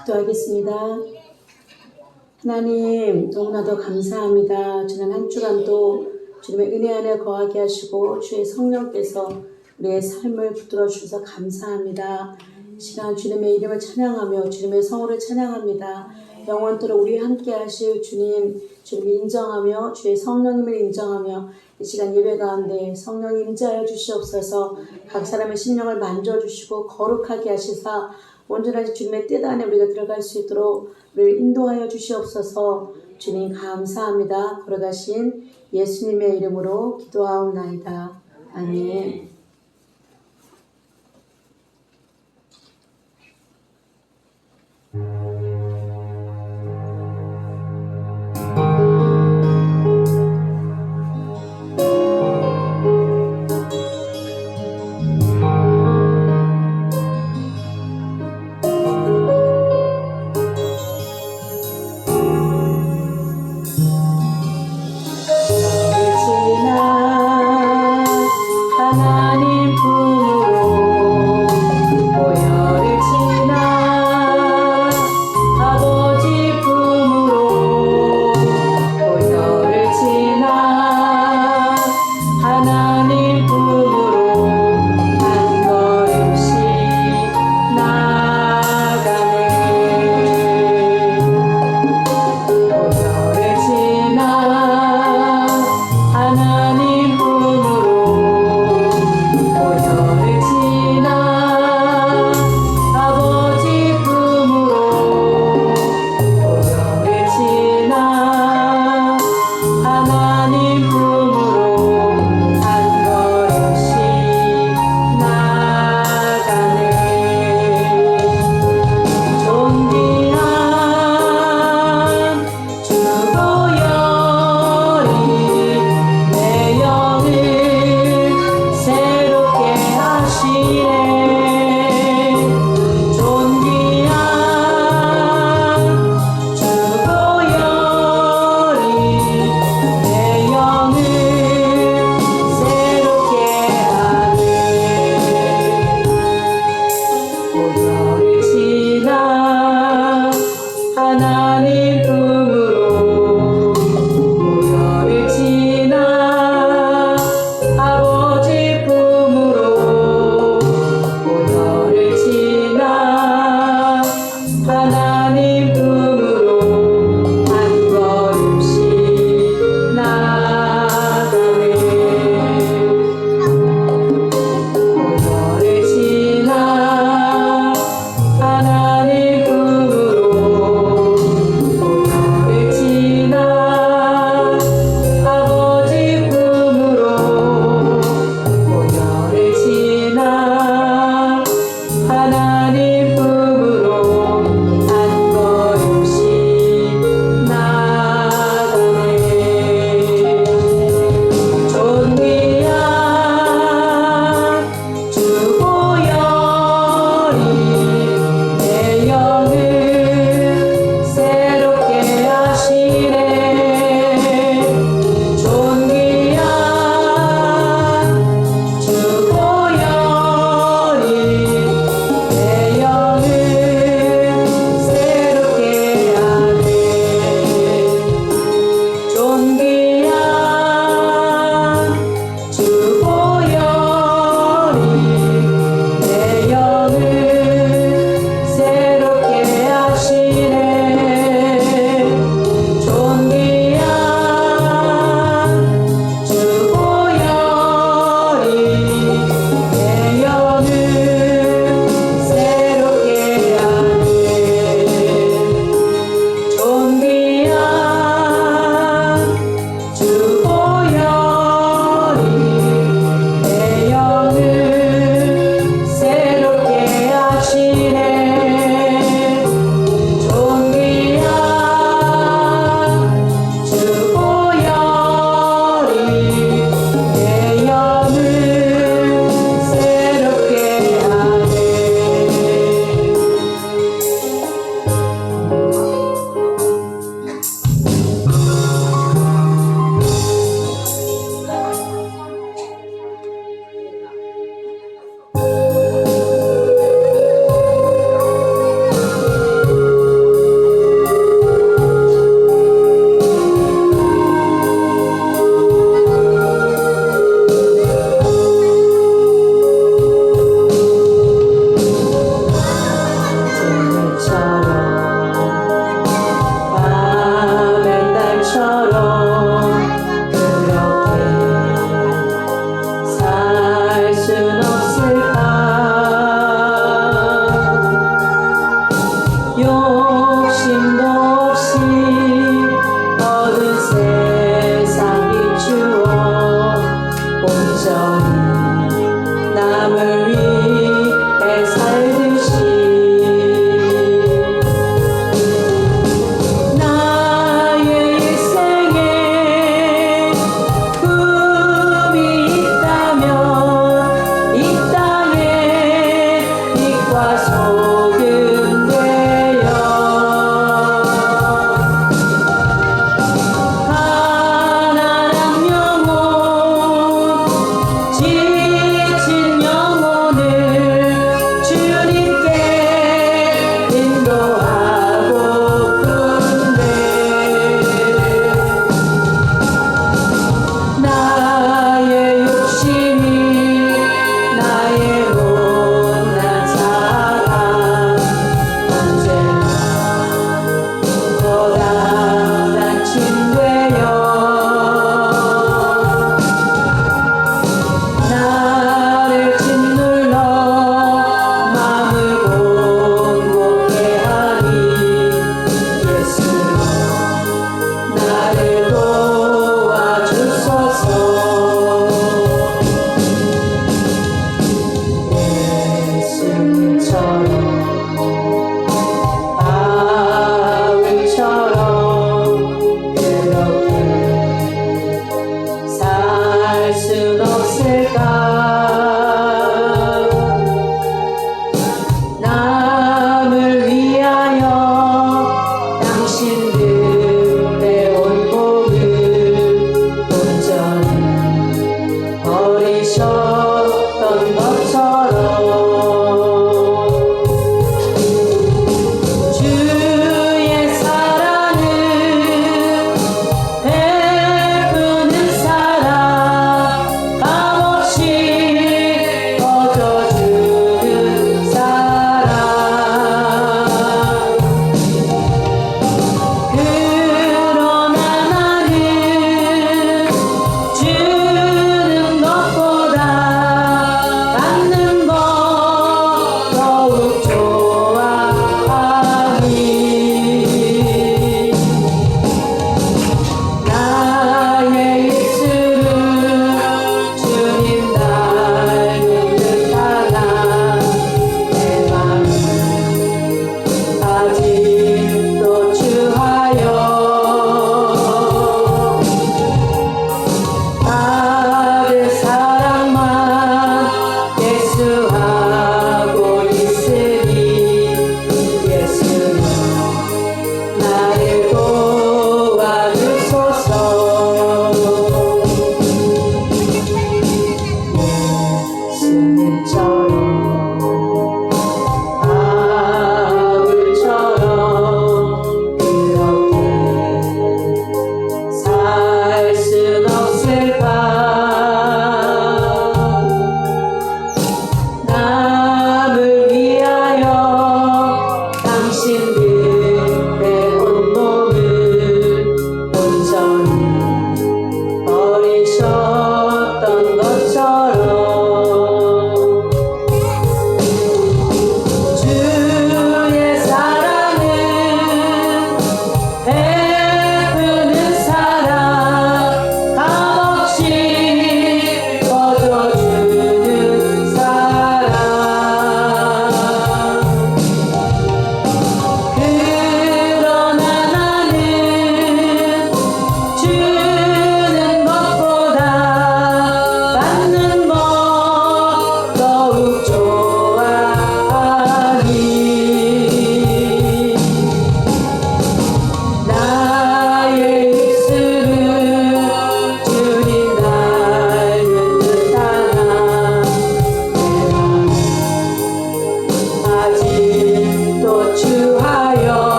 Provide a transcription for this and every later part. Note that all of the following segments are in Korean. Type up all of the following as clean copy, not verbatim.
기도하겠습니다. 하나님, 너무나도 감사합니다. 지난 한 주간도 주님의 은혜 안에 거하게 하시고 주의 성령께서 우리의 삶을 붙들어 주셔서 감사합니다. 이 시간 주님의 이름을 찬양하며 주님의 성호를 찬양합니다. 영원토록 우리와 함께 하실 주님을 인정하며 주의 성령님을 인정하며 이 시간 예배 가운데 성령 임재하여 주시옵소서. 각 사람의 심령을 만져주시고 거룩하게 하시사 온전하신 주님의 뜻 안에 우리가 들어갈 수 있도록 우리를 인도하여 주시옵소서. 주님 감사합니다. 걸어가신 예수님의 이름으로 기도하옵나이다. 아멘.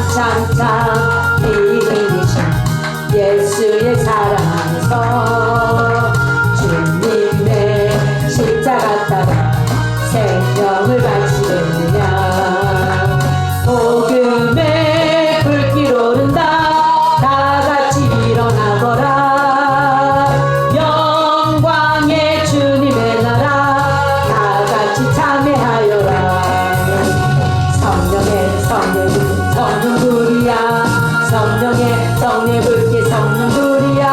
참참참 이름이신 예수의 사랑 안에서 주님의 십자가 따라 생명을 바치겠느냐. 복음의 불길 오른다 다같이 일어나거라. 영광의 주님의 나라 다같이 참회하여라. 성령의 성령불이야 성령의 불길 성령불이야.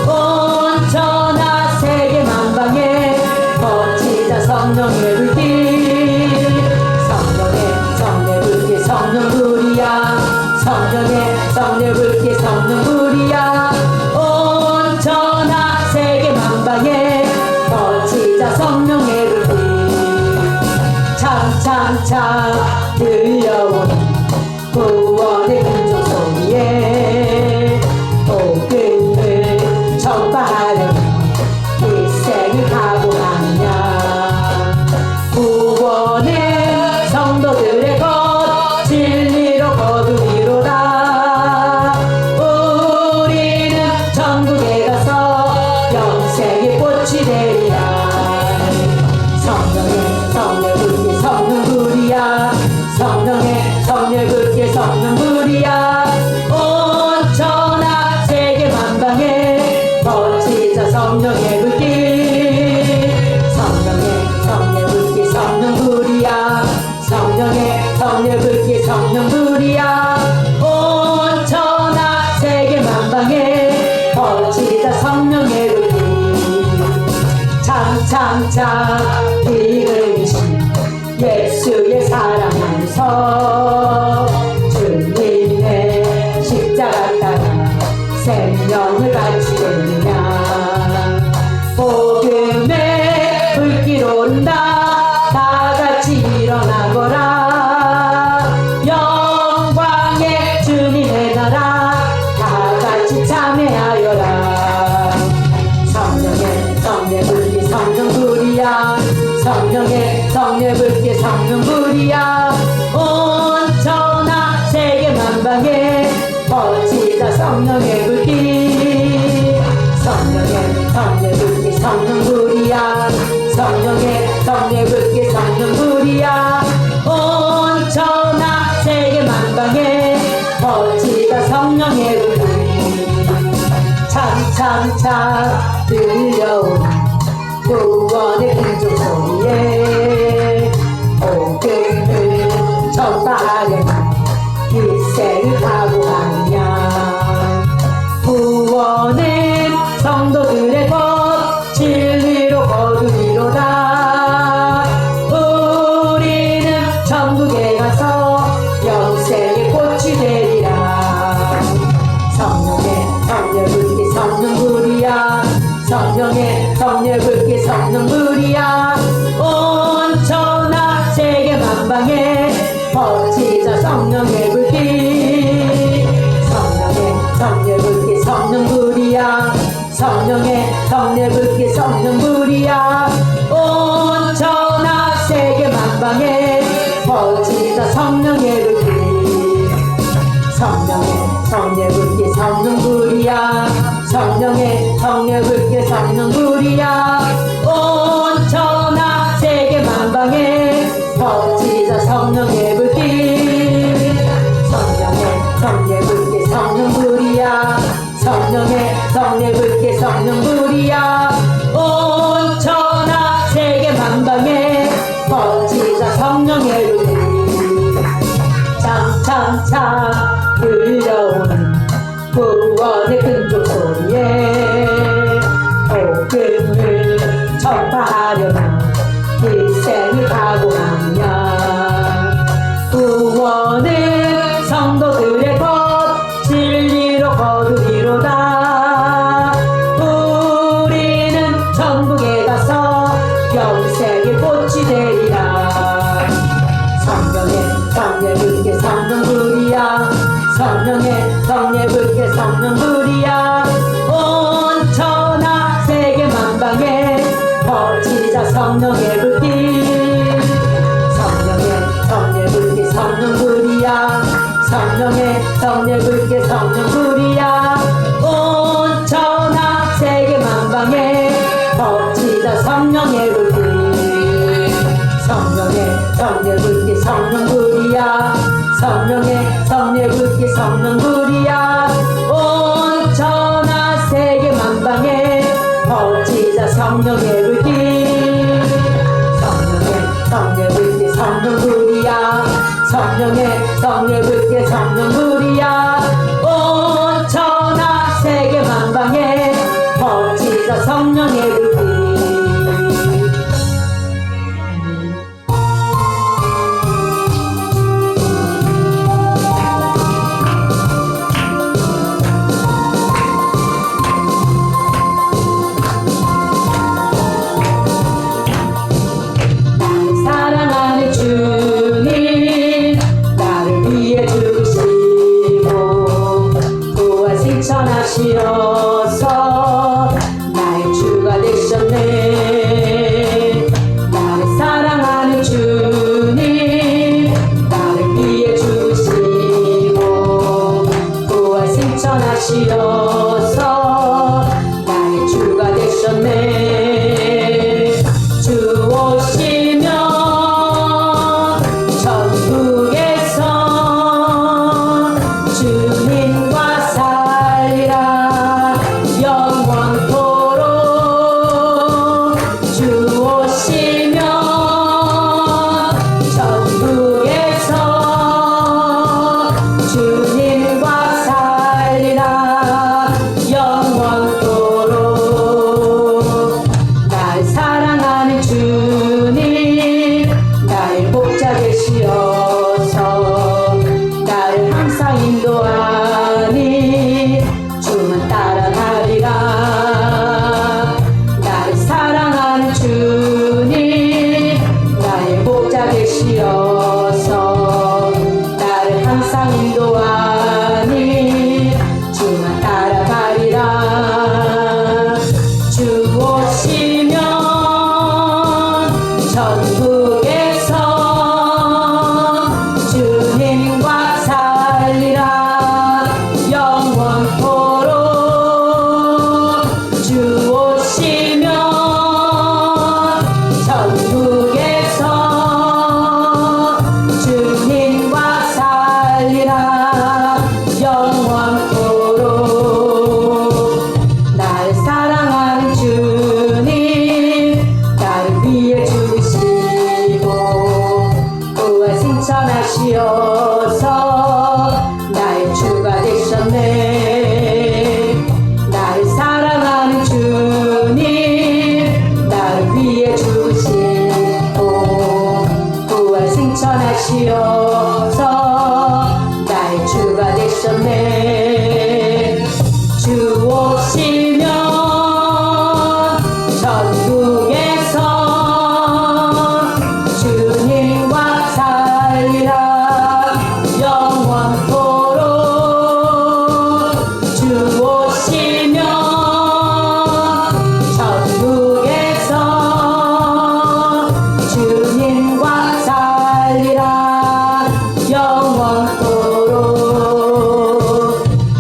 온 천하 세계 만방에 거치자 성령의 불길. 성령의 불길 성령불이야 성령의 불길 성령불이야. 온 천하 세계 만방에 거치자 성령의 불길. 참참참 들려오는 구원의 근종 소리에 복음을 전파하려는 일생을 각오하느냐. 구원의 성도들의 것 진리로 거두리로다. 우리는 천국에 가서 영생의 꽃이 되리라. 성령의 불길 성령불이야 성령의 불길 성령불이야. 온 천하 세계 만방에 거치자 성령의 불길. 성령의 불길 성령불이야 성령의 불길 성령불이야. 온 천하 세계 만방에 거치자 성령의 불길. 참참참 이름이신 예수의 사랑 안에서 주님의 십자가 따라 생명을 바치겠느냐. 복음의 불길 오른다 다같이 일어나거라. 영광의 주님의 나라 다같이 참회하여라. 성령의 불길 성령불이야 성령의 불길 성령불이야. 온 천하 세계 만방에 거치자 성령의 불길. 성령의 불길 성령불이야 성령의 불길 성령불이야. 온 천하 세계 만방에 거치자 성령의 불길. 참참참 들려오는 구원의 근종 소리에 복음을 전파하려는 일생을 각오하느냐. 구원은 성도들의 것 진리로 거두리로다. 우리는 천국에 가서 영생의 꽃이 되리라. 성령의 불길 성령불이야 성령의 불길 성령불이야. 온 천하 세계 만방에 거치자 성령의 불길. 성령의 불길 성령불이야 성령의 불길 성령불이야. 온 천하 세계 만방에 거치자 성령의 불길. 성령의 불길 성령불이야 성령의 불길 성령불이야. 온 천하 세계 만방에 거치자 성령의 불길. 성령의 불길 성령불이야 성령의 불길 성령불이야. 온 천하 세계 만방에 거치자 성령의 불길. 참참참 들려오는 구원의 근종 소리에 복음을 전파하려는 일생을 각오하느냐. 구원은 성도들의 것 진리로 거두리로다. 우리는 천국에 가서 영생의 꽃이 되리라. 성령의 불길 성령불이야 성령의 불길 성령불이야. 온 천하 세계 만방에 거치자 성령의 불길. 성령의 불길 성령불이야 성령의 성령 붉게 성령 불이야 온 천하 세계 만방에 퍼지자 성령의 불이 성령의 성령 붉게 성령 불이야 성령의 성령 붉게 성령 불이야 온 천하 세계 만방에 퍼지자 성령의 불길 성령의 성령 붉게 성령 불이야 성령의 성령 붉게 성령 불이야 온 천하 세계 만방에 퍼지자 성령의 불길 하시어서 나의 주가 되셨네 나를 사랑하는 주님 나를 위해 죽으시고 부활 승천하시어서 나의 주가 되셨네 주 오시면 천국에서 주님과 나를 항상 인도하니 주만 따라가리라 나를 사랑하는 주님 나의 목자 되시어서 나를 항상 인도하니 주만 따라가리라 주 오시면 천국에서 주님과 살리라 영원토록 주 오시면 천국에서 주님과 살리라 영원토록 나를 사랑하는 주님 나를 위해 죽으시고 부활 승천하시어서 나의 주가 되셨네 나를 사랑하는 주님 나를 위해 죽으시고 부활 승천하시어서 나의 주가 되셨네 주 오시면 천국에서 주님과 살리라 영원토록 주 오시면 천국에서 주님과 살리라 영원토록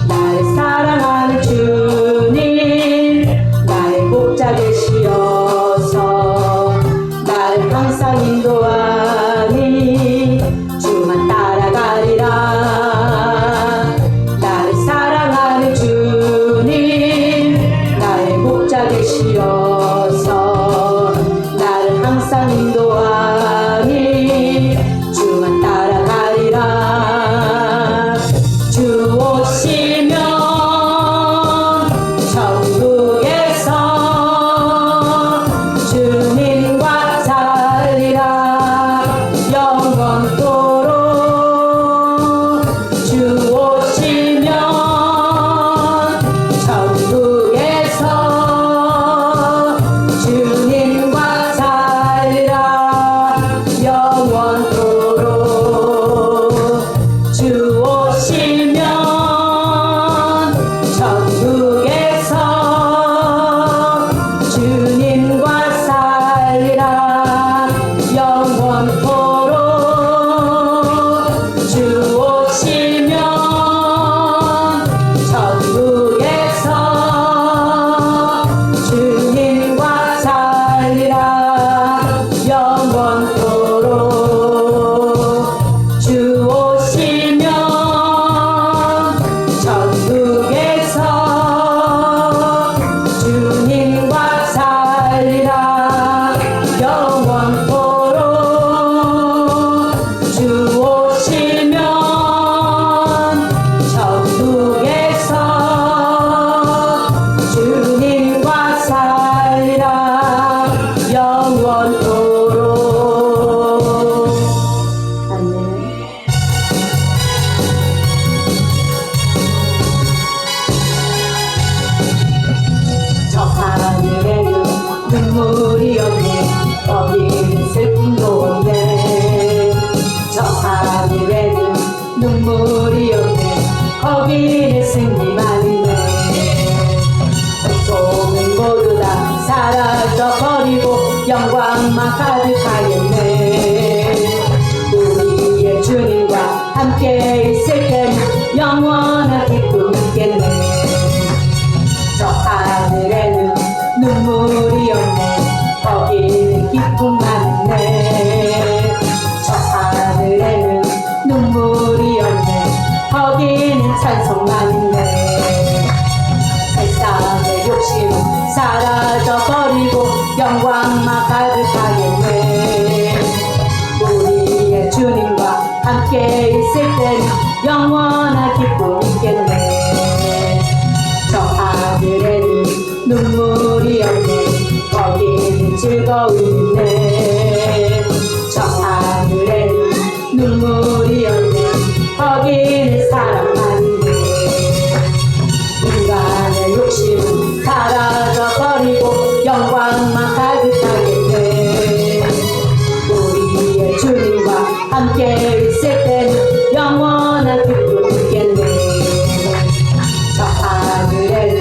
나를 사랑하는 주님 나의 목자 되시어서 나를 항상 인도하니 주만 따라가리라 나를 사랑하는 주님 나의 목자 되시어서 나를 항상 인도하니 주만 따라가리라 함께 있을 땐 영원한 기쁨 있겠네. 저 하늘에는 눈물이 없네. 거기는 기쁨만 있네. 저 하늘에는 눈물이 없네. 거기는 찬송만 있네. 세상의 욕심은 사라져버리고 영광만 가득하겠네. 우리의 주님과 함께 있을 땐 영원한 기쁨 있겠네. 저 하늘에는 눈물이 없네. 거기는 즐거움이 있네. 저 하늘에는 눈물이 없네. 거기는 사랑만 있네. 인간의 욕심은 사라져버리고 영광만 가득하겠네. 우리의 주님과 함께 있을 때는 영원한 기쁨 있겠네. 저 하늘에는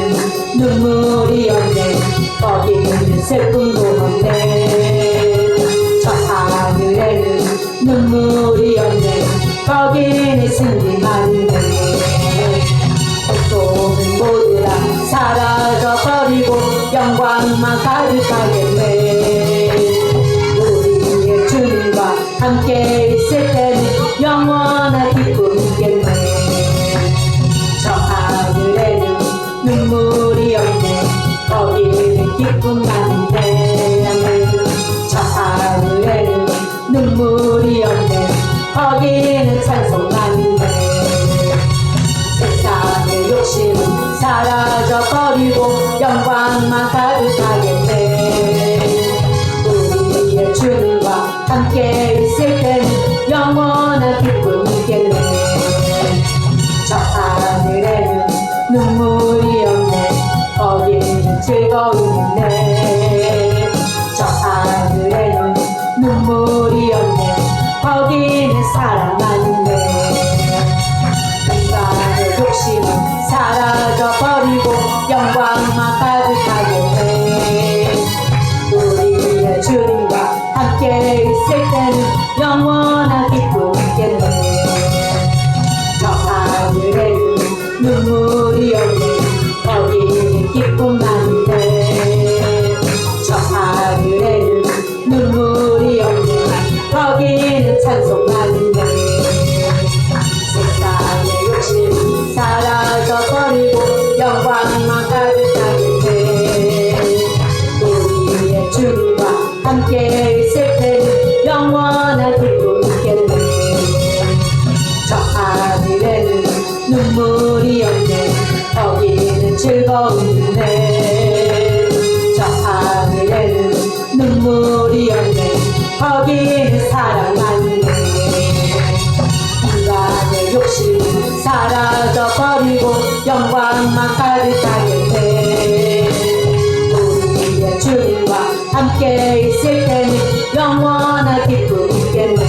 눈물이 없네. 거기는 슬픔도 없네. 저 하늘에는 눈물이 없네. 거기는 승리만 있네. 고통은 모두 다 사라져버리고 영광만 가득하겠네. 우리의 주님과 함께 있을 때는 영원한 기쁨 있겠네. 저 하늘에는 눈물이 없네. 거기는 기쁨만 있네. 저 하늘에는 눈물이 없네. 거기는 찬송만 있네. 세상의 욕심은 사라져버리고 영광만 가득하겠네. 우리의 주님과 함께 있을 때는 영원한 기쁨 있겠네. 저 하늘에는 눈물이 없네. 거기는 즐거움이 있네. 저 하늘에는 눈물이 없네. 거기는 사랑만 있네. 인간의 욕심은 사라져버리고 영광만 가득하겠네. 우리의 주님과 함께 있을 때는 영원한 기쁨 있겠네. 저 하늘에는 눈물이 없네. 거기는 기쁨만 있네. 저 하늘에는 눈물이 없네. 거기는 찬송만 있네. 세상의 욕심은 사라져버리고 영광만 가득하겠네. 우리의 주님과 함께 있을 때는 영원한 기쁨 있겠네. 저 하늘에는 눈물이 없네. 거기는 즐거움이 있네. 저 하늘에는 눈물이 없네. 거기는 사랑만 있네. 인간의 욕심은 사라져버리고 영광만 가득하겠네. 우리의 주님과 함께 있을 때는 영원한 기쁨 있겠네.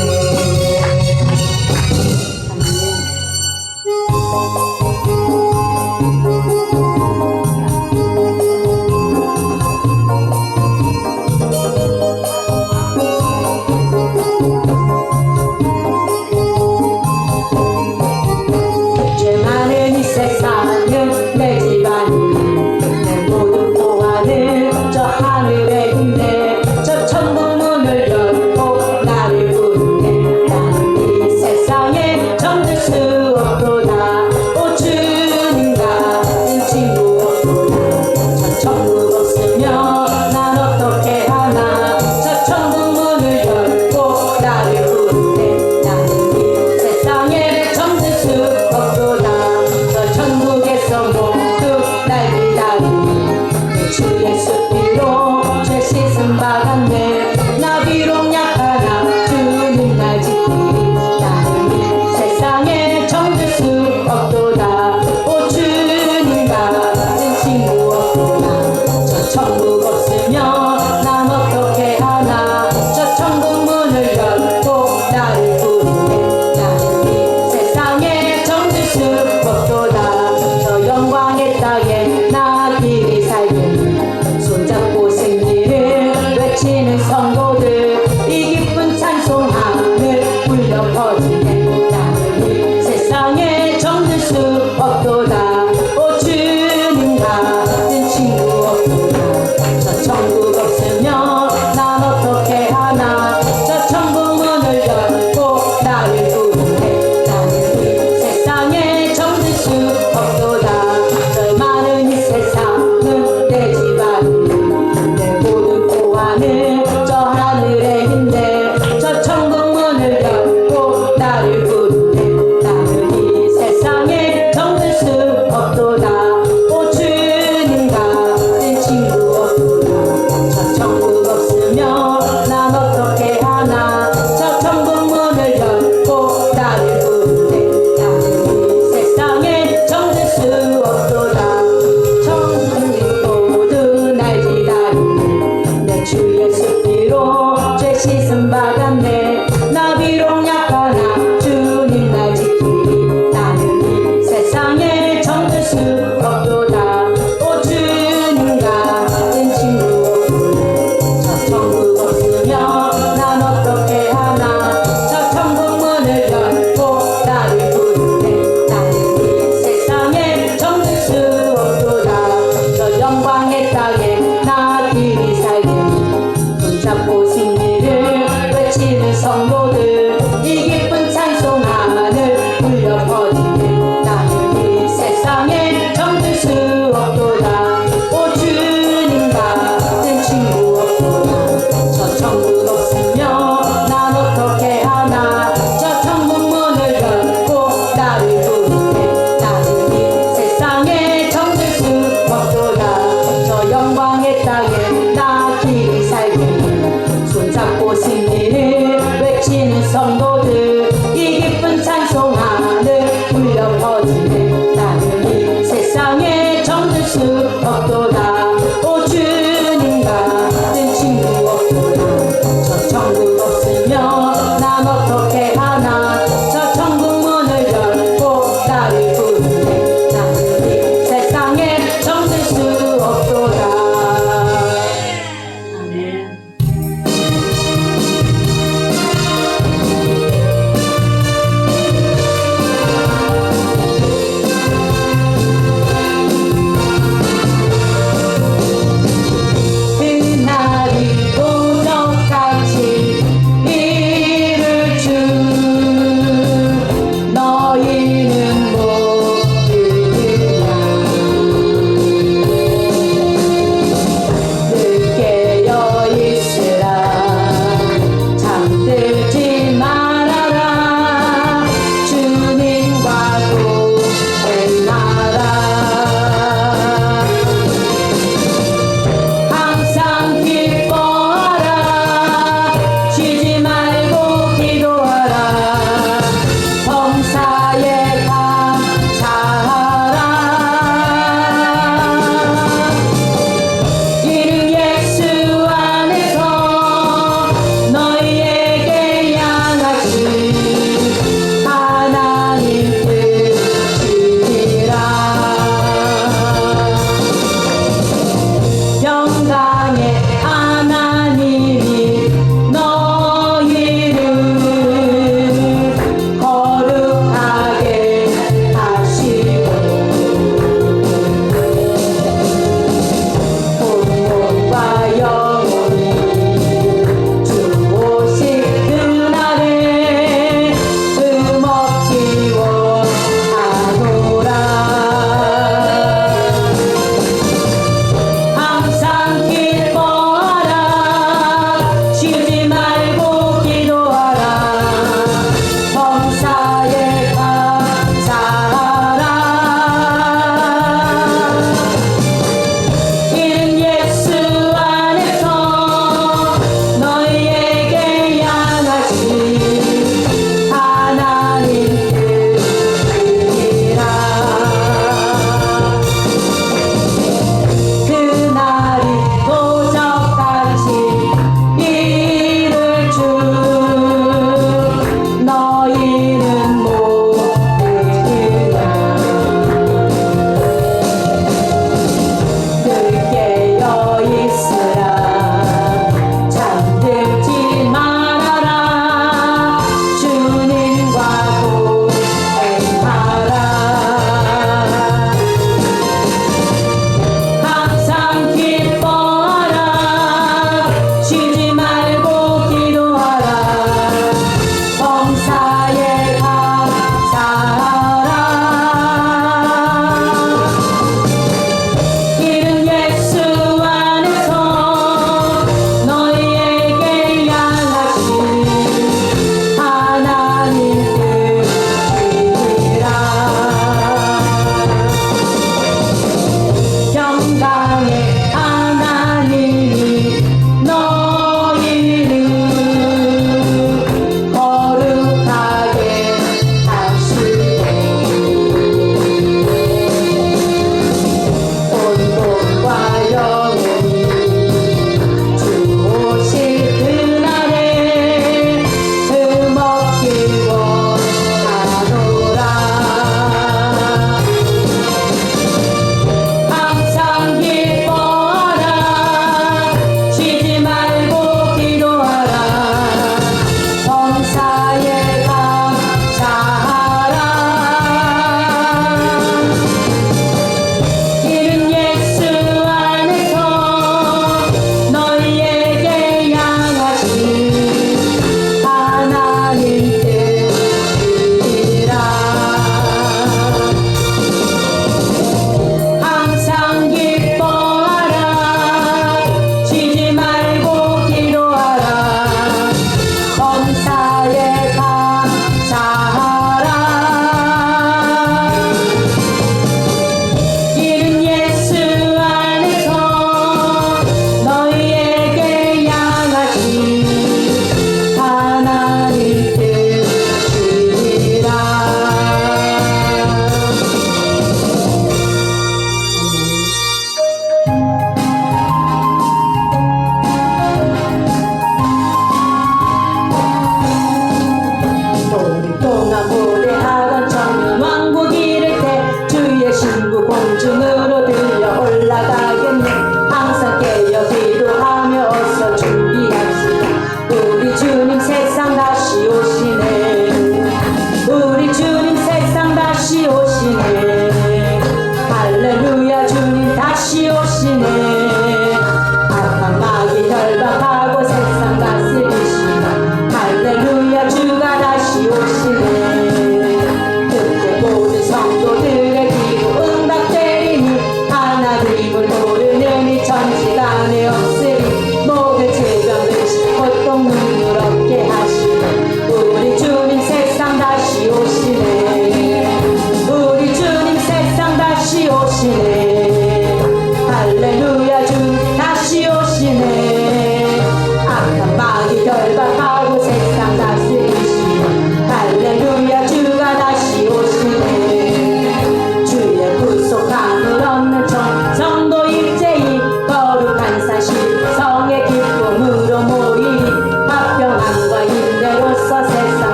죄 많은 이 세상은 내 집안이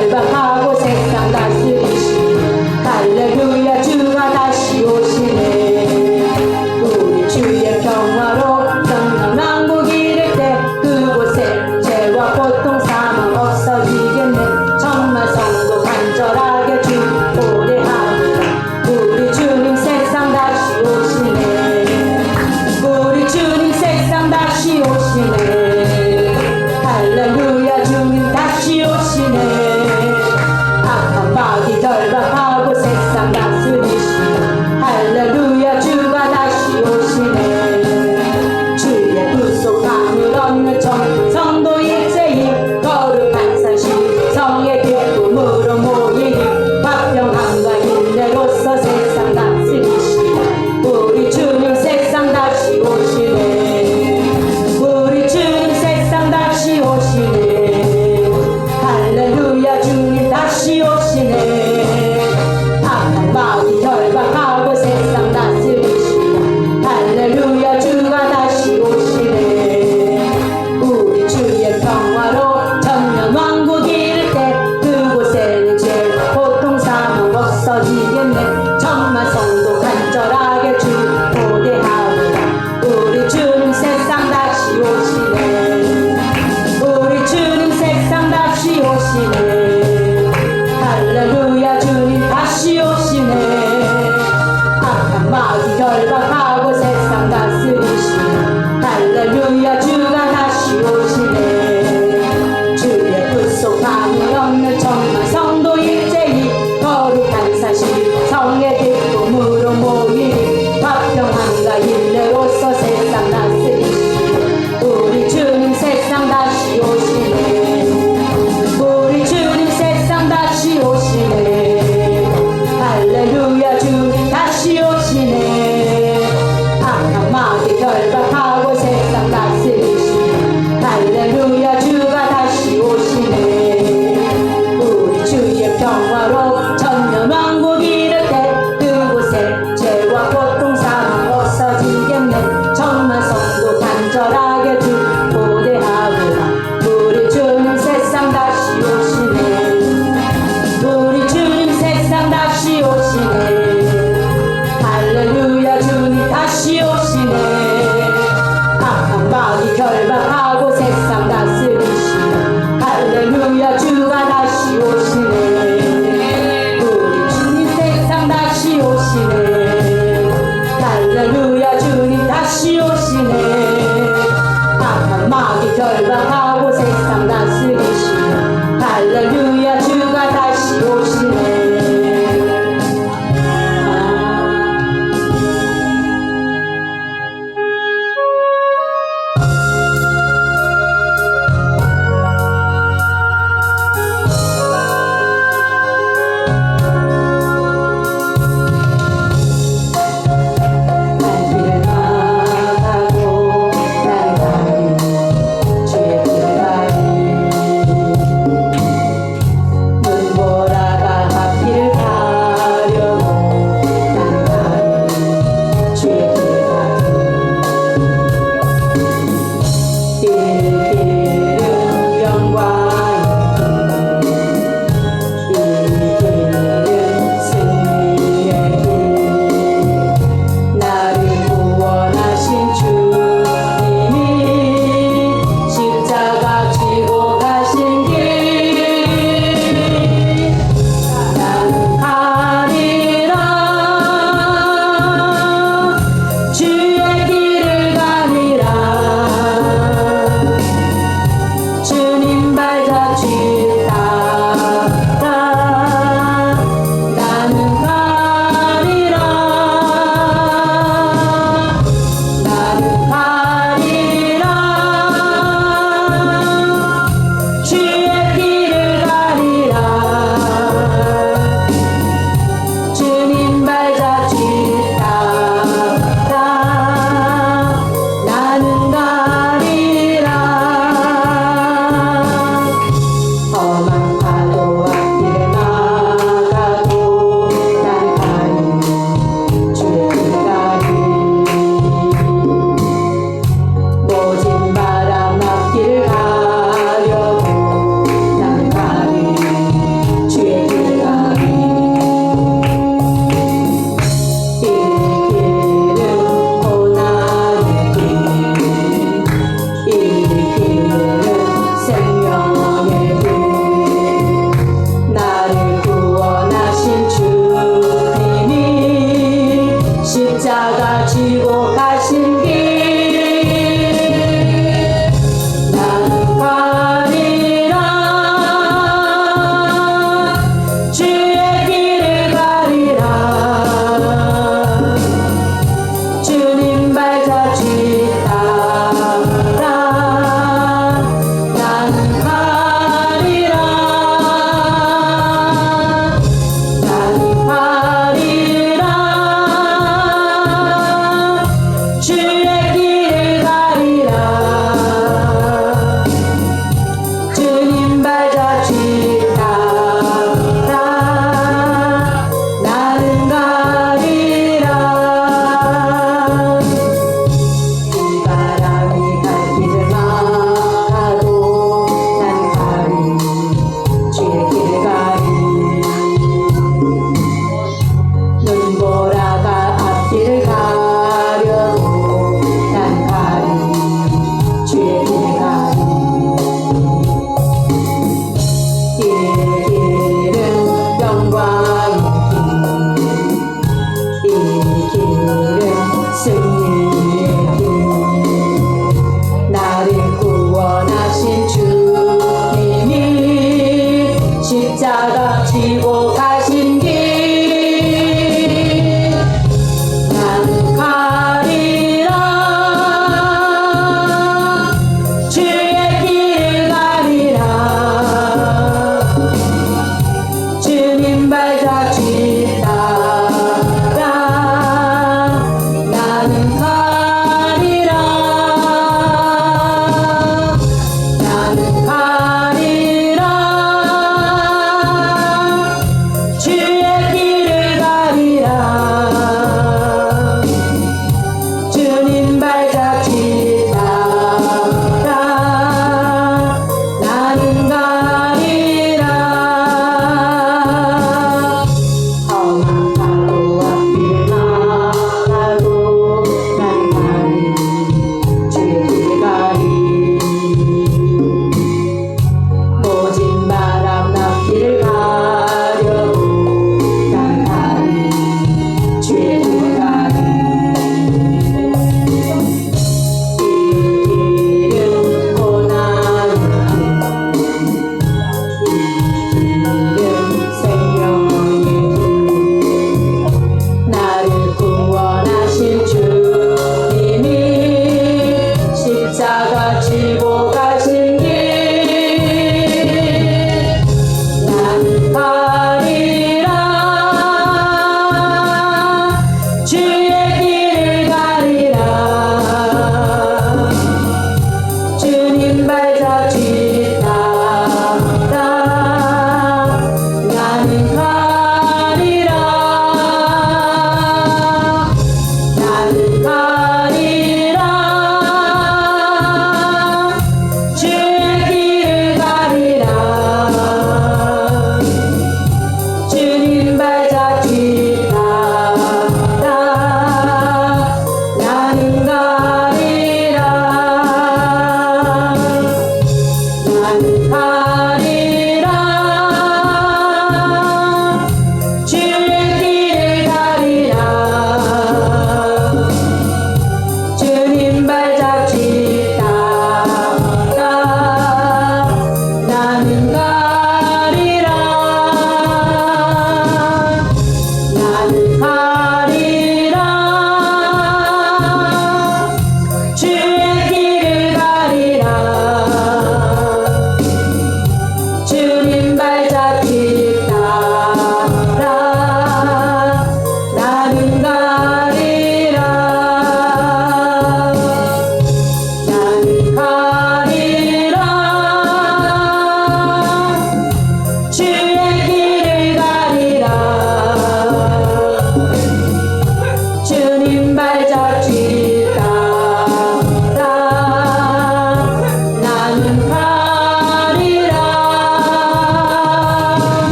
절박하고 세상 다스리시니 할렐루야 주가 다시 오시네. 우리 주의 평화로 성령 왕국 이를 때 그곳에 죄와 고통 사망 없어지겠네. 정말 성도 간절하게 주 오래합니다. 우리 주님 세상 다시 오시네. 우리 주님 세상 다시 오시네. 할렐루야 주님 다시 오시네. 생명의 길 나를 구원하신 주님이 십자가 지고 가신 길 나는 가리라 주의 길을 가리라 주님 발자취 따라 나는 가리라 나는 가리라 주의 길을 가리라 주님 발자취 따라 나는 가리라 이 바람이 갈 길을 막아도 난 가리 주의 길을 가리 눈보라가 앞길을 가려도 난 가리 주의 길을 가리 이 길은 영광의 길, 이 길은 승리의 길 나를 구원하신 주님이 십자가 지고 가신 길 나는 가리라 주의 길을 가리라 주님 발자취 따라 나는 가리라 나는 가리라 주의 길을 가리라 주님 발자취 따라 나는 가리라 험한 바로 앞길을 막아도 난 가리 주의 길을 가리 모진 바람 앞길을 가려도 난 가리 주의 길을 가리 이 길은 고난의 길, 이 길은 생명의 길 나를 구원하신 주님이 십자가 지고 가신 길 나는 가리라 주의 길을 가리라 주님 발자취 따라 나는 가리라 나는 가리라 주의 길을 가리라 주님 발자취 따라 나는 가리라 나는 가리라 주의 길을 가리라 주님 발자취 따라 나는 가리라 나는 가리라 주의 길을 가리라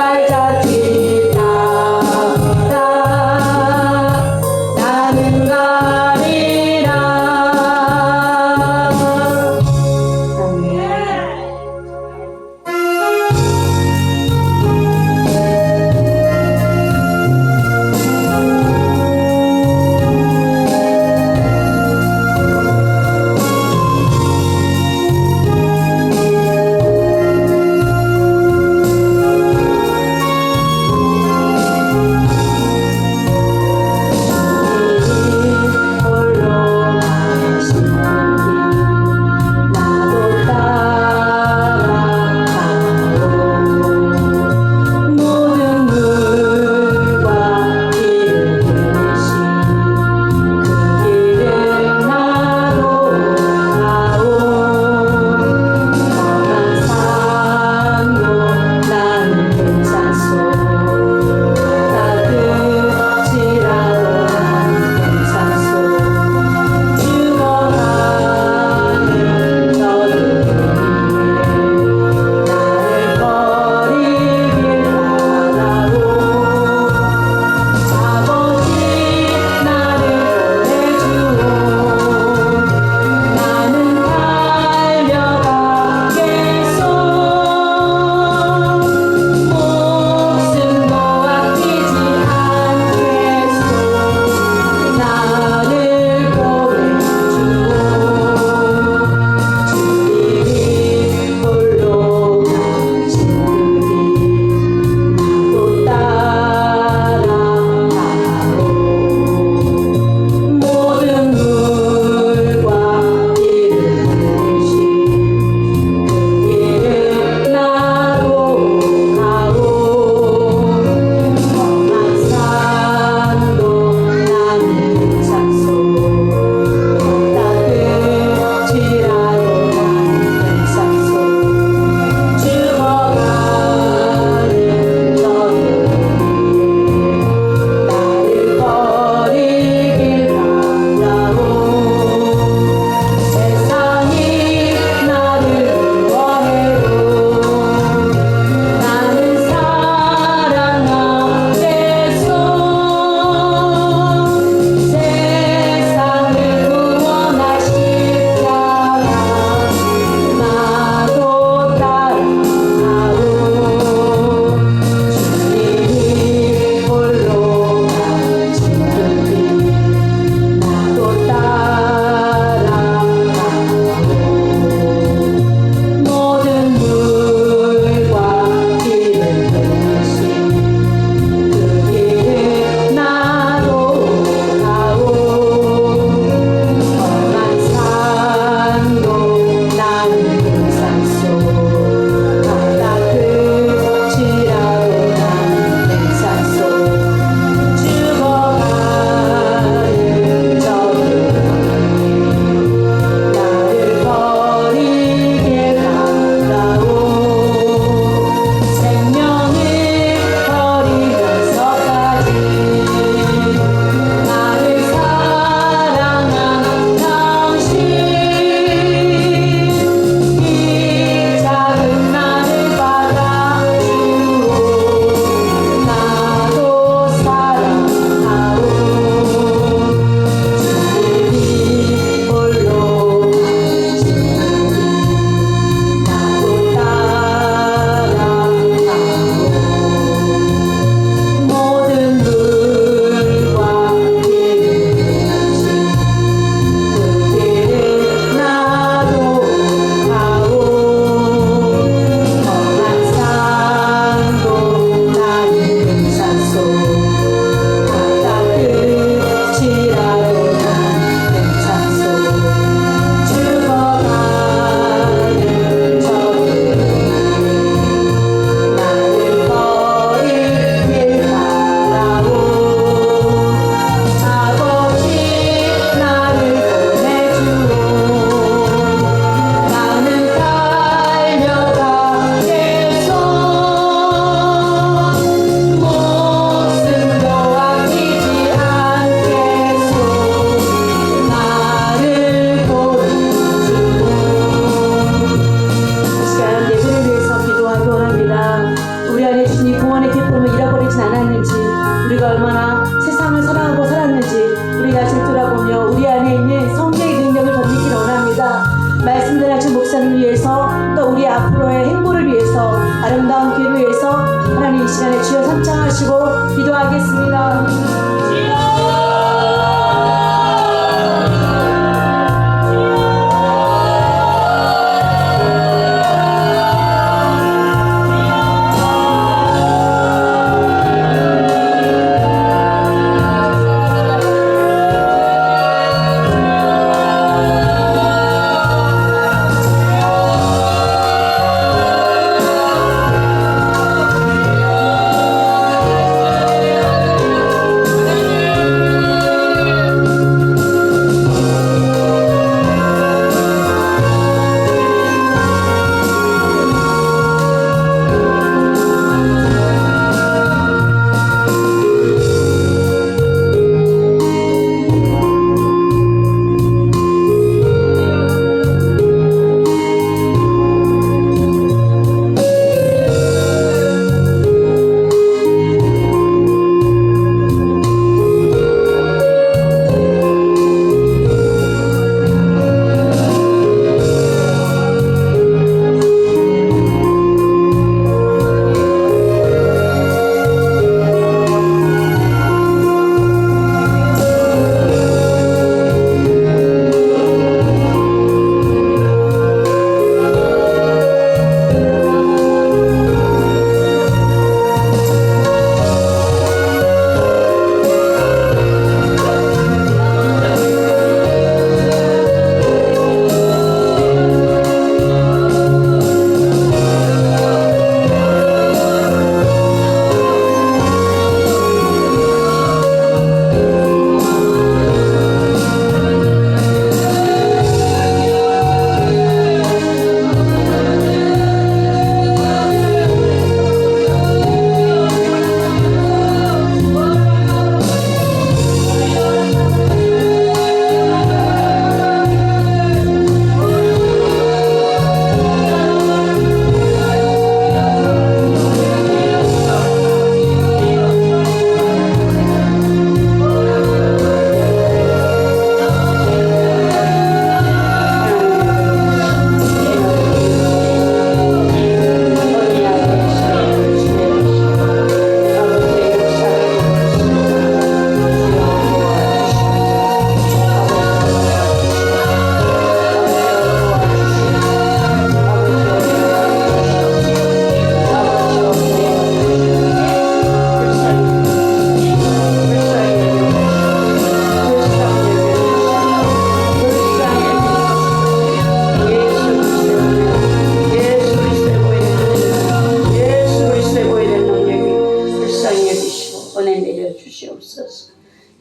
발자취 따라 나는 가리라. 아멘. 우리가 얼마나 세상을 사랑하고 살았는지 우리 자신 돌아보며 우리 안에 있는 성령의 능력을 덧입기를 원합니다. 말씀들 하신 목사님을 위해서 또 우리 앞으로의 행보를 위해서 아름다운 길을 위해서 하나님 이 시간에 주여 삼창하시고 기도하겠습니다.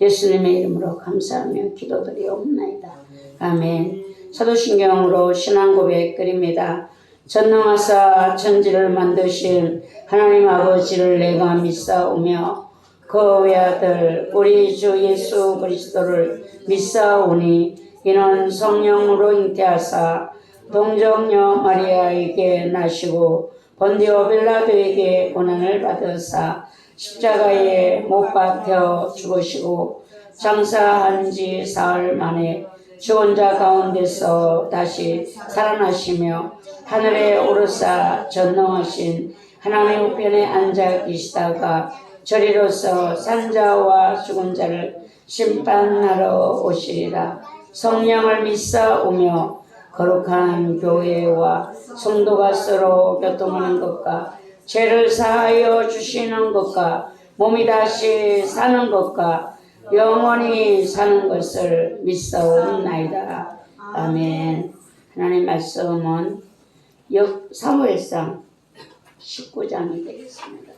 예수님의 이름으로 감사하며 기도드리옵나이다. 아멘. 사도신경으로 신앙 고백 드립니다. 전능하사 천지를 만드신 하나님 아버지를 내가 믿사오며 그 외아들 우리 주 예수 그리스도를 믿사오니 이는 성령으로 잉태하사 동정녀 마리아에게 나시고 본디오 빌라도에게 고난을 받으사 십자가에 못 박혀 죽으시고 장사한 지 사흘 만에 죽은 자 가운데서 다시 살아나시며 하늘에 오르사 전능하신 하나님 우편에 앉아 계시다가 저리로서 산자와 죽은 자를 심판하러 오시리라. 성령을 믿사오며 거룩한 교회와 성도가 서로 교통하는 것과 죄를 사하여 주시는 것과 몸이 다시 사는 것과 영원히 사는 것을 믿사옵나이다. 아멘. 하나님 말씀은 사무엘상 19장이 되겠습니다.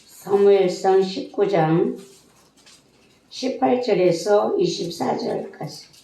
사무엘상 19장 18절에서 24절까지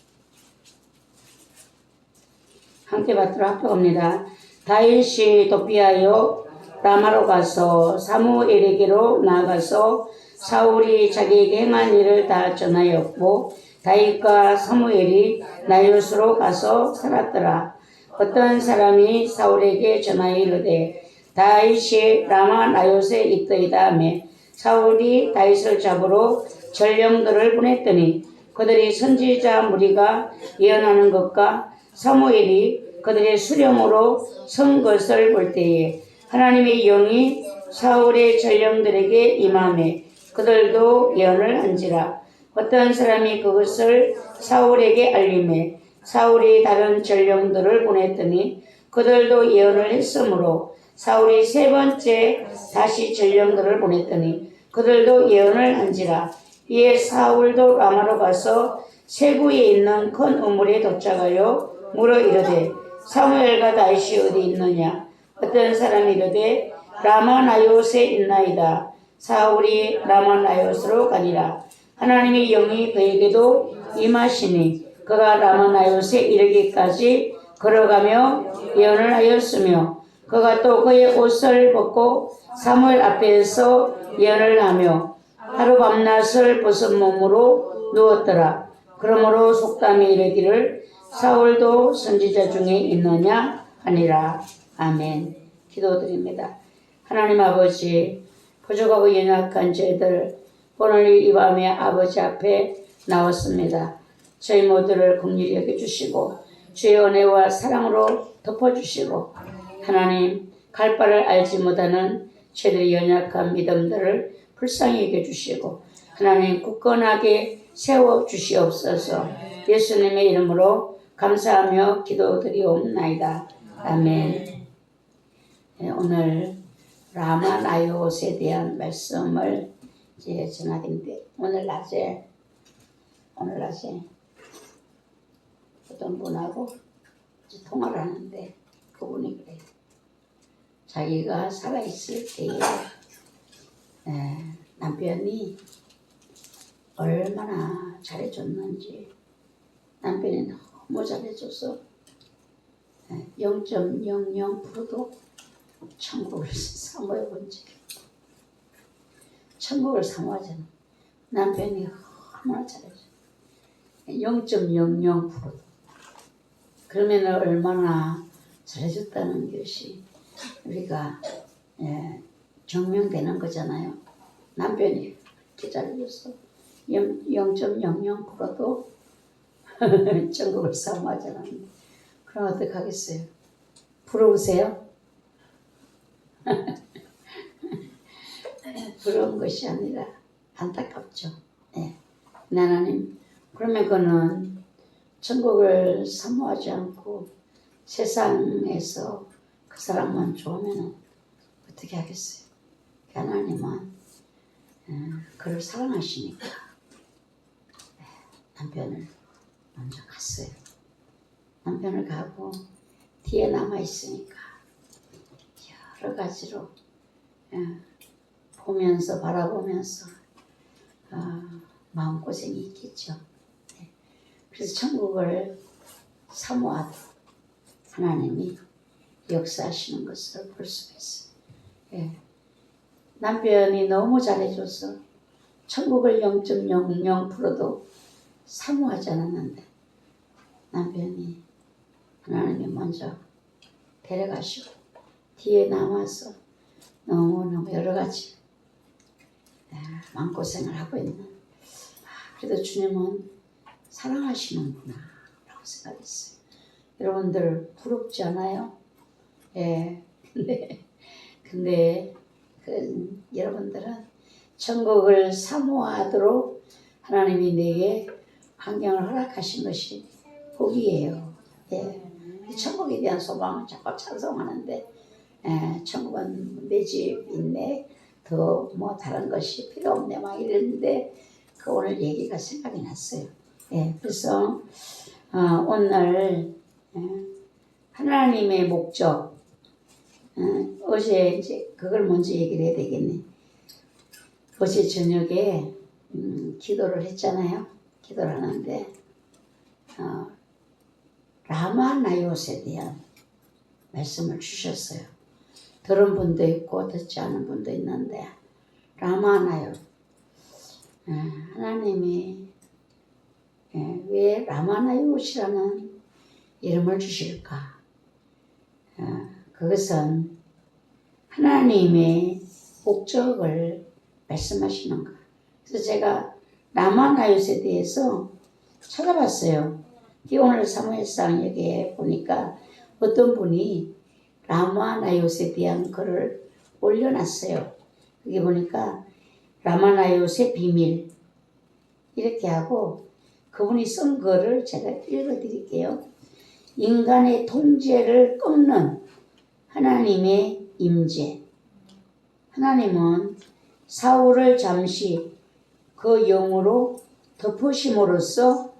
함께 받도록 합격합니다. 다윗이 도피하여 라마로 가서 사무엘에게로 나아가서 사울이 자기에게 행한 일을 다 전하였고 다윗과 사무엘이 나요스로 가서 살았더라. 어떤 사람이 사울에게 전하여 이르되 다윗이 라마 나요스에 있더이다 하며 사울이 다윗을 잡으러 전령들을 보냈더니 그들이 선지자 무리가 예언하는 것과 사무엘이 그들의 수령으로 선 것을 볼 때에 하나님의 영이 사울의 전령들에게 임하매 그들도 예언을 한지라. 어떤 사람이 그것을 사울에게 알림해 사울이 다른 전령들을 보냈더니 그들도 예언을 했으므로 사울이 세 번째 다시 전령들을 보냈더니 그들도 예언을 한지라. 이에 사울도 라마로 가서 세구에 있는 큰 우물에 도착하여 물어 이르되 사무엘과 다윗이 어디 있느냐. 어떤 사람이 이르되 라마 나요스에 있나이다. 사울이 라마 나요스로 가니라. 하나님의 영이 그에게도 임하시니 그가 라마 나요스에 이르기까지 걸어가며 예언을 하였으며 그가 또 그의 옷을 벗고 사무엘 앞에서 예언을 하며 하루 밤낮을 벗은 몸으로 누웠더라. 그러므로 속담이 이르기를 사울도 선지자 중에 있느냐 하니라. 아멘. 기도드립니다. 하나님 아버지, 부족하고 연약한 저희들 오늘 이 밤에 아버지 앞에 나왔습니다. 저희 모두를 긍휼히 여겨주시고 주의 은혜와 사랑으로 덮어주시고 하나님 갈 바를 알지 못하는 저희들의 연약한 믿음들을 불쌍히 여겨주시고 하나님 굳건하게 세워주시옵소서. 예수님의 이름으로 감사하며 기도드리옵나이다. 아멘. 오늘 라마 나요스에 대한 말씀을 이제 전하는데 오늘 낮에 어떤 분하고 통화를 하는데 그분이 그래요. 자기가 살아있을 때에 남편이 얼마나 잘해줬는지 남편이 너무 잘해줘서 0.00%도 천국을 사모해 본 적이 없고 천국을 사모하잖아. 남편이 얼마나 잘해줘. 0.00%도. 그러면 얼마나 잘해줬다는 것이 우리가 증명되는 거잖아요. 남편이 이렇게 잘해줬어. 0.00%도 천국을 사모하지 않았는데 그럼 어떡하겠어요? 부러우세요? 부러운 것이 아니라 안타깝죠. 하나님, 그러면 그는 천국을 사모하지 않고 세상에서 그 사람만 좋으면 어떻게 하겠어요? 하나님은 그를 사랑하시니까 남편을 먼저 갔어요. 남편을 가고 뒤에 남아있으니까 여러 가지로 보면서 바라보면서 마음고생이 있겠죠. 그래서 천국을 사모하듯 하나님이 역사하시는 것을 볼 수가 있어요. 남편이 너무 잘해줘서 천국을 0.00%도 사모하지 않았는데 남편이 하나님이 먼저 데려가시고 뒤에 남아서 너무너무 여러 가지 마음고생을 하고 있는 그래도 주님은 사랑하시는구나 라고 생각했어요. 여러분들 부럽지 않아요? 근데 여러분들은 천국을 사모하도록 하나님이 내게 환경을 허락하신 것이 복이에요. 천국에 대한 소망을 자꾸 찬송하는데 천국은 내 집 있네, 더 뭐 다른 것이 필요 없네 막 이랬는데 그 오늘 얘기가 생각이 났어요. 그래서 오늘 하나님의 목적 어제 이제 그걸 먼저 얘기를 해야 되겠네. 어제 저녁에 기도를 했잖아요. 기도를 하는데 라마 나요스에 대한 말씀을 주셨어요. 들은 분도 있고 듣지 않은 분도 있는데 라마 나요스 하나님이 왜 라마나요시라는 이름을 주실까? 그것은 하나님의 목적을 말씀하시는 것. 그래서 제가 라마나요스에 대해서 찾아봤어요. 오늘 사무엘상 여기에 보니까 어떤 분이 라마나요스에 대한 글을 올려놨어요. 여기 보니까 라마나요스의 비밀 이렇게 하고 그분이 쓴 글을 제가 읽어드릴게요. 인간의 통제를 꺾는 하나님의 임재. 하나님은 사울을 잠시 그 영으로 덮으심으로써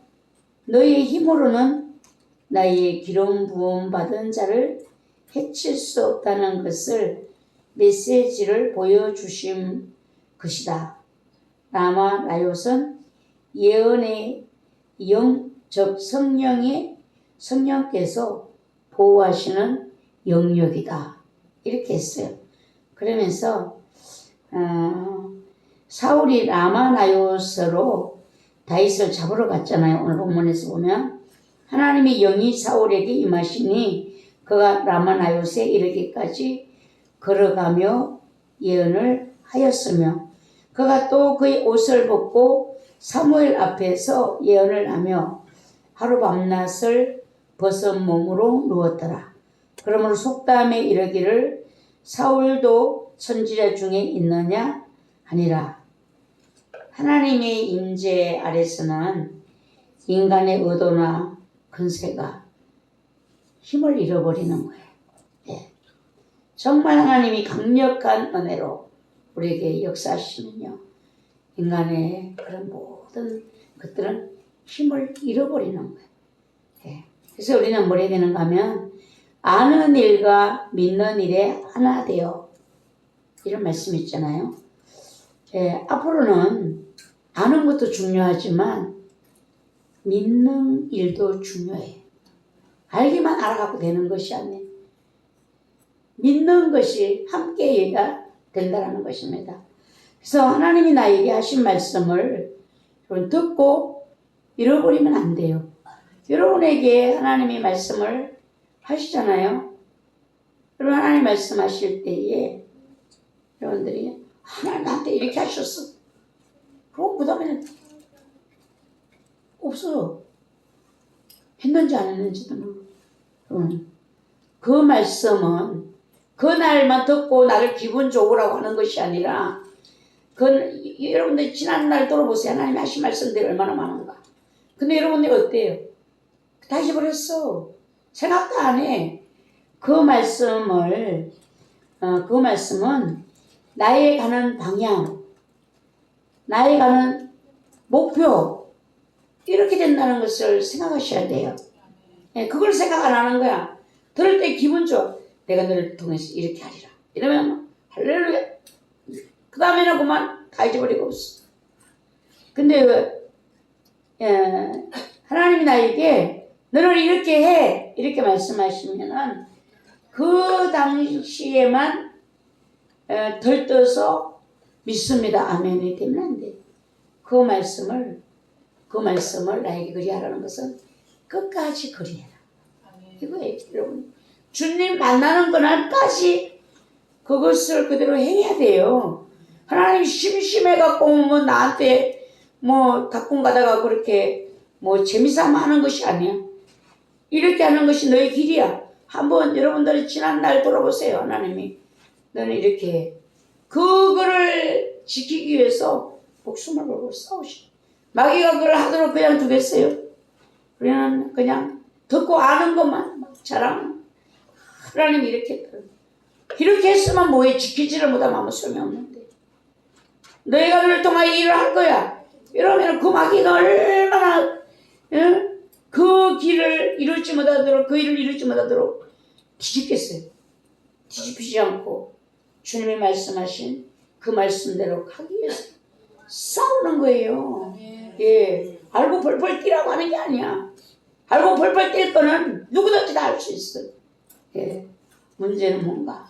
너의 힘으로는 나의 기름 부음 받은 자를 해칠 수 없다는 것을 메시지를 보여주신 것이다. 라마나요스는 예언의 영, 즉 성령께서 보호하시는 영역이다. 이렇게 했어요. 그러면서 사울이 라마나요스로 다윗을 잡으러 갔잖아요. 오늘 본문에서 보면 하나님의 영이 사울에게 임하시니 그가 라마나요스에 이르기까지 걸어가며 예언을 하였으며 그가 또 그의 옷을 벗고 사무엘 앞에서 예언을 하며 하루 밤낮을 벗은 몸으로 누웠더라. 그러므로 속담에 이르기를 사울도 선지자 중에 있느냐 하니라. 하나님의 임재 아래서는 인간의 의도나 근세가 힘을 잃어버리는 거예요. 네. 정말 하나님이 강력한 은혜로 우리에게 역사하시면요. 인간의 그런 모든 것들은 힘을 잃어버리는 거예요. 네. 그래서 우리는 뭘 해야 되는가 하면 아는 일과 믿는 일에 하나 되어 이런 말씀이 있잖아요. 예, 앞으로는 아는 것도 중요하지만 믿는 일도 중요해. 알기만 알아갖고 되는 것이 아니에요. 믿는 것이 함께해야 된다는 것입니다. 그래서 하나님이 나에게 하신 말씀을 듣고 잃어버리면 안 돼요. 여러분에게 하나님이 말씀을 하시잖아요. 여러분 하나님 말씀하실 때에 여러분들이 하나님 나한테 이렇게 하셨어. 그럼 그 다음에는 없어. 했는지 안 했는지도 모르고. 그 말씀은 그날만 듣고 나를 기분 좋으라고 하는 것이 아니라 여러분들 지난날 돌아보세요. 하나님이 하신 말씀들이 얼마나 많은가. 근데 여러분들이 어때요? 다 잊어버렸어. 생각도 안 해. 그 말씀은 나의 가는 방향, 나의 가는 목표 이렇게 된다는 것을 생각하셔야 돼요. 그걸 생각 안 하는 거야. 들을 때 기분 좋아. 내가 너를 통해서 이렇게 하리라. 이러면 할렐루야. 그 다음에는 그만 다 잊어버리고 없어. 근데 하나님이 나에게 너를 이렇게 해 이렇게 말씀하시면은 그 당시에만 들떠서 믿습니다. 아멘이 되면 안 돼. 그 말씀을 나에게 그리하라는 것은 끝까지 그리해라. 이거예요, 여러분. 주님 만나는 그날까지 그것을 그대로 행해야 돼요. 하나님 심심해갖고 오면 나한테 가끔 가다가 그렇게 재미삼아 하는 것이 아니야. 이렇게 하는 것이 너의 길이야. 한번 여러분들이 지난날 돌아보세요. 하나님이 너는 이렇게 해. 그거를 지키기 위해서 목숨을 걸고 싸우시. 마귀가 그걸 하도록 그냥 두겠어요. 우리는 그냥 듣고 아는 것만 자랑. 하나님 이렇게 했으면 뭐해. 지키지를 못하면 아무 소용없는데. 너희가 너를 통하여 일을 할 거야. 이러면 그 마귀가 얼마나 그 길을 이루지 못하도록 그 일을 이루지 못하도록 뒤집겠어요. 뒤집히지 않고 주님이 말씀하신 그 말씀대로 하기 위해서 싸우는 거예요. 예, 알고 벌벌 뛰라고 하는 게 아니야. 알고 벌벌 뛸 거는 누구든지 다 할 수 있어. 예, 문제는 뭔가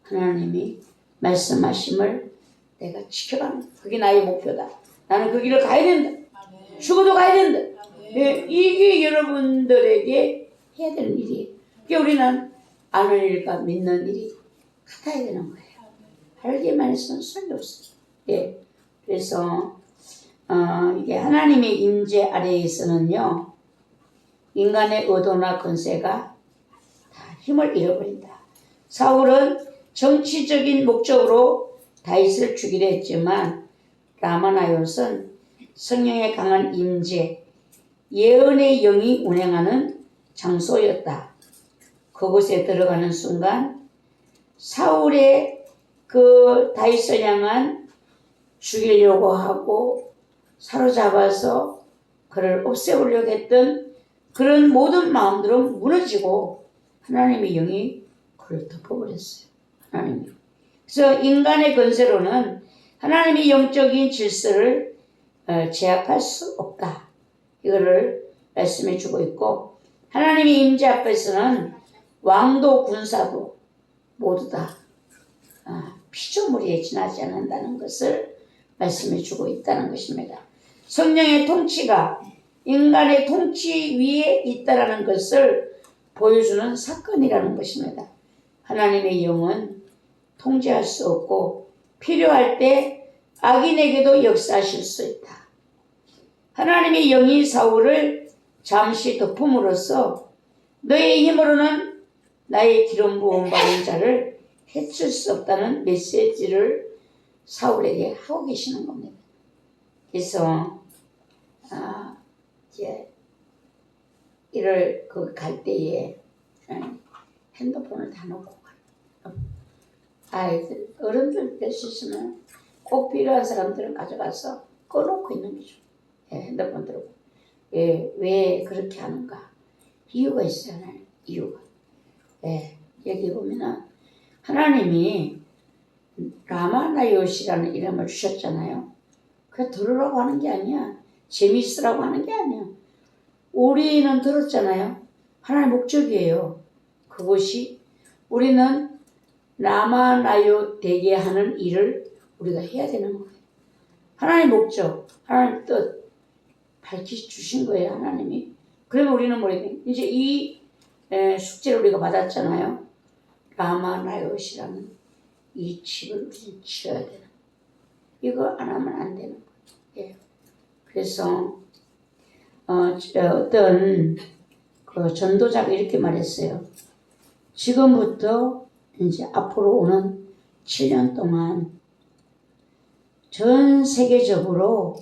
하나님이 말씀하심을 내가 지켜가는 그게 나의 목표다. 나는 그 길을 가야 된다. 죽어도 가야 된다. 예, 이게 여러분들에게 해야 되는 일이에요. 그러니까 우리는 아는 일과 믿는 일이 같아야 되는 거예요. 알기만 해서는 소용없어요. 예, 그래서 이게 하나님의 임재 아래에서는요, 인간의 의도나 권세가 다 힘을 잃어버린다. 사울은 정치적인 목적으로 다윗을 죽이려 했지만 라마나요스는 성령의 강한 임재, 예언의 영이 운행하는 장소였다. 그곳에 들어가는 순간 사울의 그 다윗을 향한 죽이려고 하고 사로잡아서 그를 없애보려고 했던 그런 모든 마음들은 무너지고 하나님의 영이 그를 덮어버렸어요. 하나님이. 그래서 인간의 권세로는 하나님의 영적인 질서를 제압할 수 없다. 이거를 말씀해 주고 있고, 하나님의 임재 앞에서는 왕도 군사도 모두 다 피조물에 지나지 않는다는 것을 말씀해 주고 있다는 것입니다. 성령의 통치가 인간의 통치 위에 있다는 것을 보여주는 사건이라는 것입니다. 하나님의 영은 통제할 수 없고 필요할 때 악인에게도 역사하실 수 있다. 하나님의 영이 사울을 잠시 덮음으로써 너의 힘으로는 나의 기름 부음 받은 자를 해칠 수 없다는 메시지를 사울에게 하고 계시는 겁니다. 그래서 이제 이를 갈 때에 핸드폰을 다 놓고 가요. 아이들, 어른들 될 수 있으면 꼭 필요한 사람들은 가져가서 꺼놓고 있는 거죠. 핸드폰 들고. 왜 그렇게 하는가? 이유가 있어요. 이유가. 여기 보면은 하나님이 라마나요시라는 이름을 주셨잖아요. 그게 들으라고 하는 게 아니야. 재미있으라고 하는 게 아니야. 우리는 들었잖아요. 하나님의 목적이에요. 그것이 우리는 라마나요 되게 하는 일을 우리가 해야 되는 거예요. 하나님의 목적, 하나님의 뜻 밝혀주신 거예요. 하나님이. 그러면 우리는 뭐예요? 이제 이 숙제를 우리가 받았잖아요. 라마나요시라는 이 집을 우리는 지어야 되는 거예요. 이거 안 하면 안 되는 거예요. 그래서 어떤 그 전도자가 이렇게 말했어요. 지금부터 이제 앞으로 오는 7년 동안 전 세계적으로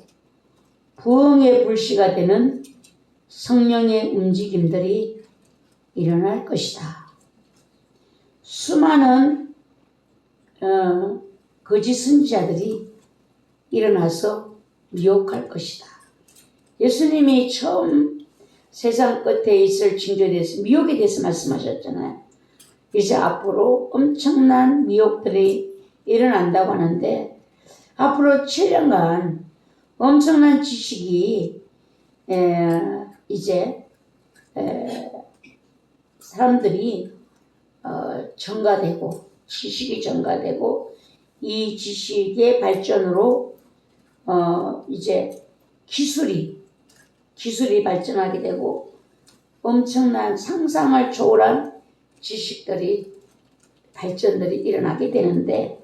부흥의 불씨가 되는 성령의 움직임들이 일어날 것이다. 수많은 거짓 선지자들이 일어나서 미혹할 것이다. 예수님이 처음 세상 끝에 있을 징조에 대해서 미혹에 대해서 말씀하셨잖아요. 이제 앞으로 엄청난 미혹들이 일어난다고 하는데 앞으로 7년간 엄청난 지식이 이제 사람들이 전가되고 지식이 전가되고 이 지식의 발전으로 이제 기술이 발전하게 되고 엄청난 상상을 초월한 지식들이 발전들이 일어나게 되는데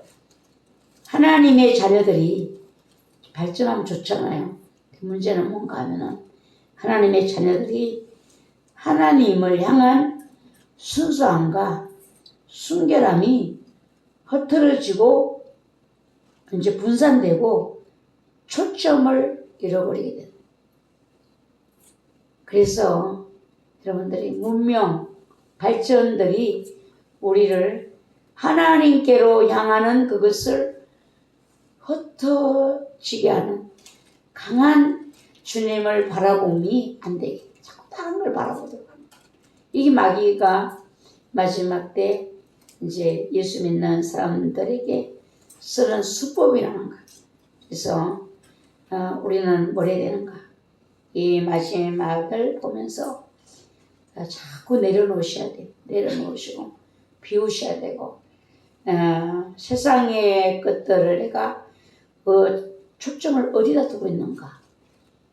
하나님의 자녀들이 발전하면 좋잖아요. 문제는 뭔가 하면은 하나님의 자녀들이 하나님을 향한 순수함과 순결함이 흐트러지고 이제 분산되고 초점을 잃어버리게 됩니다. 그래서 여러분들이 문명 발전들이 우리를 하나님께로 향하는 그것을 흩어지게 하는 강한 주님을 바라봄이 안 되게 자꾸 다른 걸 바라보도록 합니다. 이게 마귀가 마지막 때 이제 예수 믿는 사람들에게 쓰는 수법이라는 거예요. 그래서 우리는 뭘 해야 되는가? 이 마지막을 보면서 자꾸 내려놓으셔야 돼요. 내려놓으시고 비우셔야 되고 세상의 것들을 내가 초점을 어디다 두고 있는가?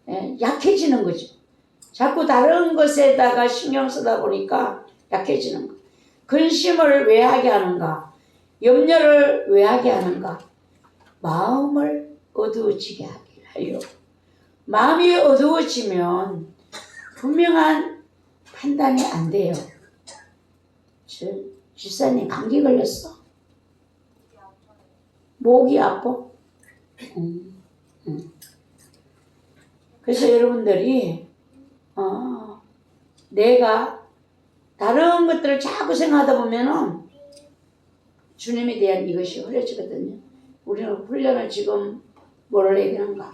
예, 약해지는 거죠. 자꾸 다른 것에다가 신경 쓰다 보니까 약해지는 거. 근심을 왜 하게 하는가? 염려를 왜 하게 하는가? 마음을 어두워지게 하게 하려. 마음이 어두워지면 분명한 판단이 안 돼요. 집사님 감기 걸렸어? 목이 아파? 그래서 여러분들이 내가 다른 것들을 자꾸 생각하다 보면은 주님에 대한 이것이 흐려지거든요. 우리는 훈련을 지금 뭐를 얘기하는가?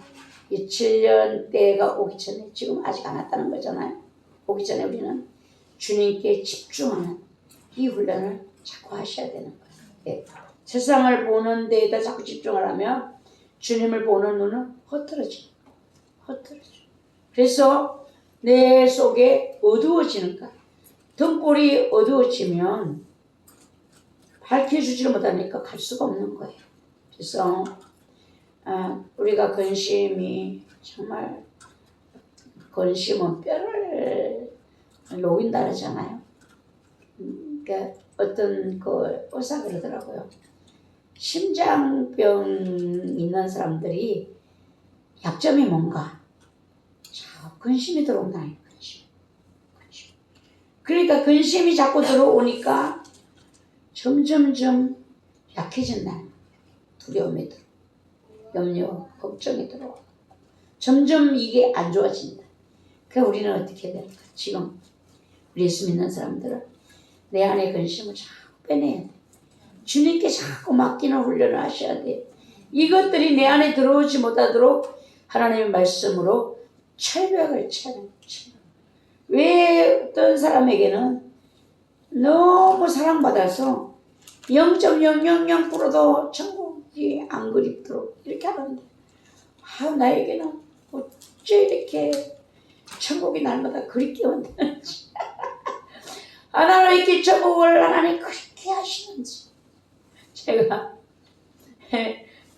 이 7년 때가 오기 전에 지금 아직 안 왔다는 거잖아요. 오기 전에 우리는 주님께 집중하는 이 훈련을 자꾸 하셔야 되는 거예요. 네. 세상을 보는 데에다 자꾸 집중을 하면 주님을 보는 눈은 흐트러져요. 그래서 내 속에 어두워지는 거야. 등골이 어두워지면 밝혀주지를 못하니까 갈 수가 없는 거예요. 그래서 우리가 근심이 정말 근심은 뼈를 녹인다 그러잖아요. 그러니까 어떤 그 의사 그러더라고요. 심장병 있는 사람들이 약점이 뭔가? 자, 근심이 들어온다니까. 근심. 그러니까 근심이 자꾸 들어오니까 점점점 약해진다는 거예요. 두려움이 들어, 염려, 걱정이 들어와. 점점 이게 안 좋아진다. 그러니까 우리는 어떻게 해야 될까? 지금 우리 예수 믿는 사람들은 내 안에 근심을 자꾸 빼내야 돼. 주님께 자꾸 맡기는 훈련을 하셔야 돼. 이것들이 내 안에 들어오지 못하도록 하나님의 말씀으로 철벽을 쳐야 돼. 왜 어떤 사람에게는 너무 사랑받아서 0.000%도 천국이 안 그립도록 이렇게 하는데 나에게는 어째 이렇게 천국이 날마다 그립게 만드는지 하나님 이렇게 천국을 하나님 그렇게 하시는지 제가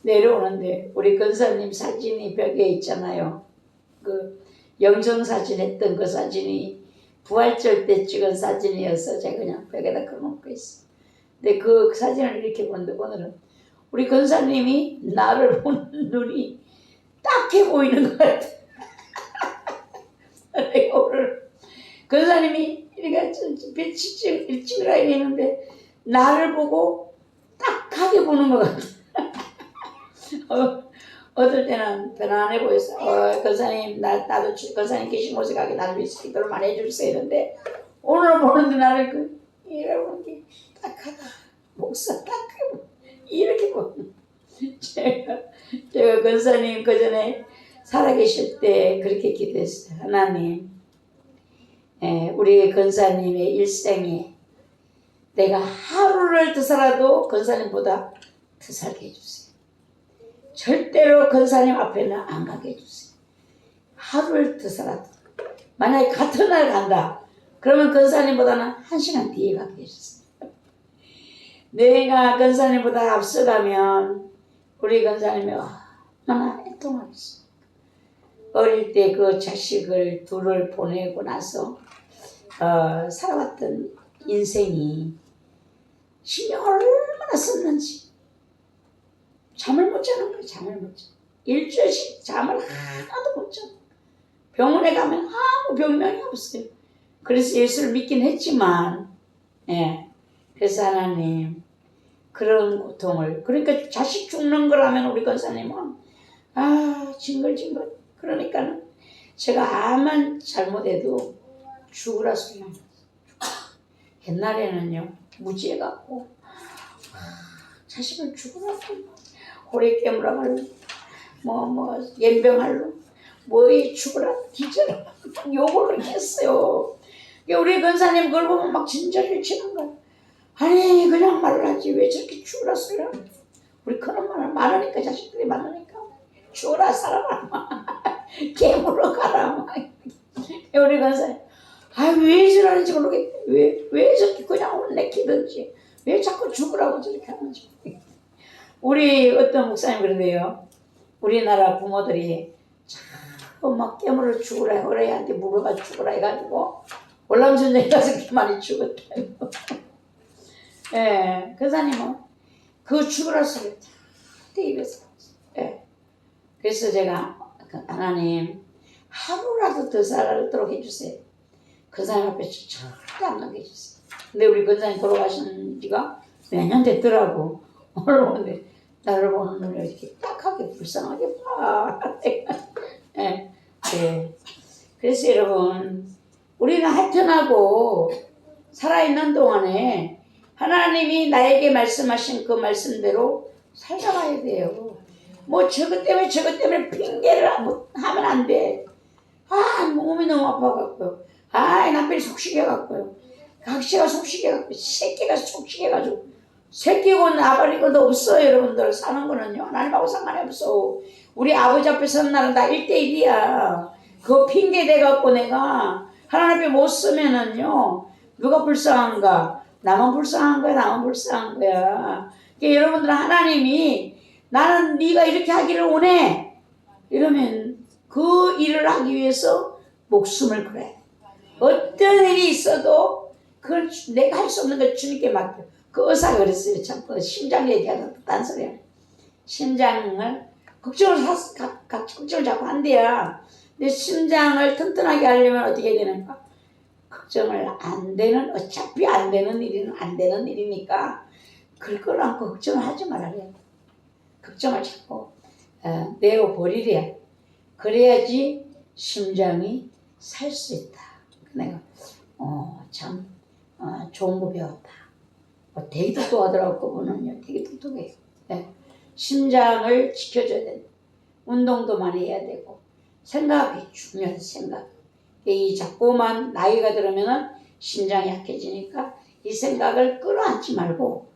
내려오는데 우리 근사님 사진이 벽에 있잖아요. 그 영정사진 했던 그 사진이 부활절 때 찍은 사진이어서 제가 그냥 벽에다 걸어놓고 있어요. 근데 그 사진을 이렇게 보는데 오늘은 우리 근사님이 나를 보는 눈이 딱해 보이는 것 같아. 내가 오늘 근사님이 이렇게 빛이 일찍이라 했는데 나를 보고 딱하게 보는 것 같아. 어떨 때는 편안해 보였어. 권사님, 나도 권사님 계신 곳에 가게 나를 위해서 기도를 많이 해주세요. 이런데 오늘 보는데 나를 이러는 게 딱하다. 목사 딱하고 이렇게 보는. 제가 권사님 그 전에 살아계실 때 그렇게 기도했어요. 하나님, 우리 권사님의 일생에 내가 하루를 더 살아도 권사님보다 더 살게 해주세요. 절대로 권사님 앞에는 안 가게 해주세요. 하루를 더 살아도 만약에 같은 날 간다 그러면 권사님보다는 1시간 뒤에 가게 해주세요. 내가 권사님보다 앞서가면 우리 권사님이 얼마나 애통하겠어. 어릴 때 그 자식을 둘을 보내고 나서 살아왔던 인생이 신경 얼마나 썼는지 잠을 못 자는 거예요. 잠을 못 자. 일주일씩 잠을 하나도 못 자. 병원에 가면 아무 병명이 없어요. 그래서 예수를 믿긴 했지만 그래서 하나님 그런 고통을 그러니까 자식 죽는 거라면 우리 권사님은 징글징글 그러니까는 제가 아만 잘못해도 죽으라 소리만 했어요. 옛날에는요 무지해갖고 자식을 죽으라고 고래 깨물어갈로 연병할로 뭐에 죽으라 뒤져라 욕을 그렇게 했어요. 우리 권사님 그걸 보면 막 진저리를 치는 거야. 아니 그냥 말을 하지 왜 저렇게 죽으라 소리를 하냐. 우리 그런 말을 많으니까 자식들이 많으니까 죽어라 살아라 깨물어 가라 막. 우리 권사님 왜 저러는지 모르겠대. 왜 저렇게 그냥 혼내키든지 왜 자꾸 죽으라고 저렇게 하는지. 우리 어떤 목사님 그러대요. 우리나라 부모들이 자꾸 막 깨물어 죽으라 어레한테 물어가 죽으라 해가지고 월남전쟁에 가서 그렇게 많이 죽었다고. 예, 그사님은 그 죽으라 소리 다 입에서. 예. 그래서 제가 하나님 하루라도 더 살도록 해주세요. 근사님 앞에 절대 안 넘겨주세요. 근데 우리 근사님 돌아가신 지가 몇 년 됐더라고. 오늘 보는데 나를 보는 눈을 이렇게 딱하게 불쌍하게 봐. 예. 예. 그래서 여러분 우리는 하여튼하고 살아있는 동안에 하나님이 나에게 말씀하신 그 말씀대로 살아가야 돼요. 뭐 저것 때문에 핑계를 하면 안 돼. 아 몸이 너무 아파갖고요. 아 남편이 속시겨갖고요. 각시가 속시겨갖고 새끼가 속시겨가지고 새끼고 나발이고도 없어요. 여러분들 사는 거는요 하나님하고 상관이 없어. 우리 아버지 앞에 서는 날은 다 1대1이야. 그거 핑계 대갖고 내가 하나님 앞에 못 쓰면은요 누가 불쌍한가? 나만 불쌍한 거야. 나만 불쌍한 거야. 그러니까 여러분들 하나님이 나는 네가 이렇게 하기를 원해 이러면 그 일을 하기 위해서 목숨을 걸어야 돼. 어떤 일이 있어도 그걸 내가 할 수 없는 걸 주님께 맡겨. 그 의사가 그랬어요. 참 그 심장 얘기하는 딴 소리야. 심장을 걱정을 자꾸 한대요. 근데 심장을 튼튼하게 하려면 어떻게 해야 되는가? 걱정을 안 되는 어차피 안 되는 일은 안 되는 일이니까 그걸 안고 걱정을 하지 말아요. 걱정을 자꾸 내어버리래. 그래야지 심장이 살 수 있다. 내가 참 좋은 거 배웠다. 되게 똑똑하더라고 그분은요. 되게 똑똑해요. 네. 심장을 지켜줘야 된다. 운동도 많이 해야 되고 생각이 중요해. 생각. 이 자꾸만 나이가 들으면은 심장이 약해지니까 이 생각을 끌어안지 말고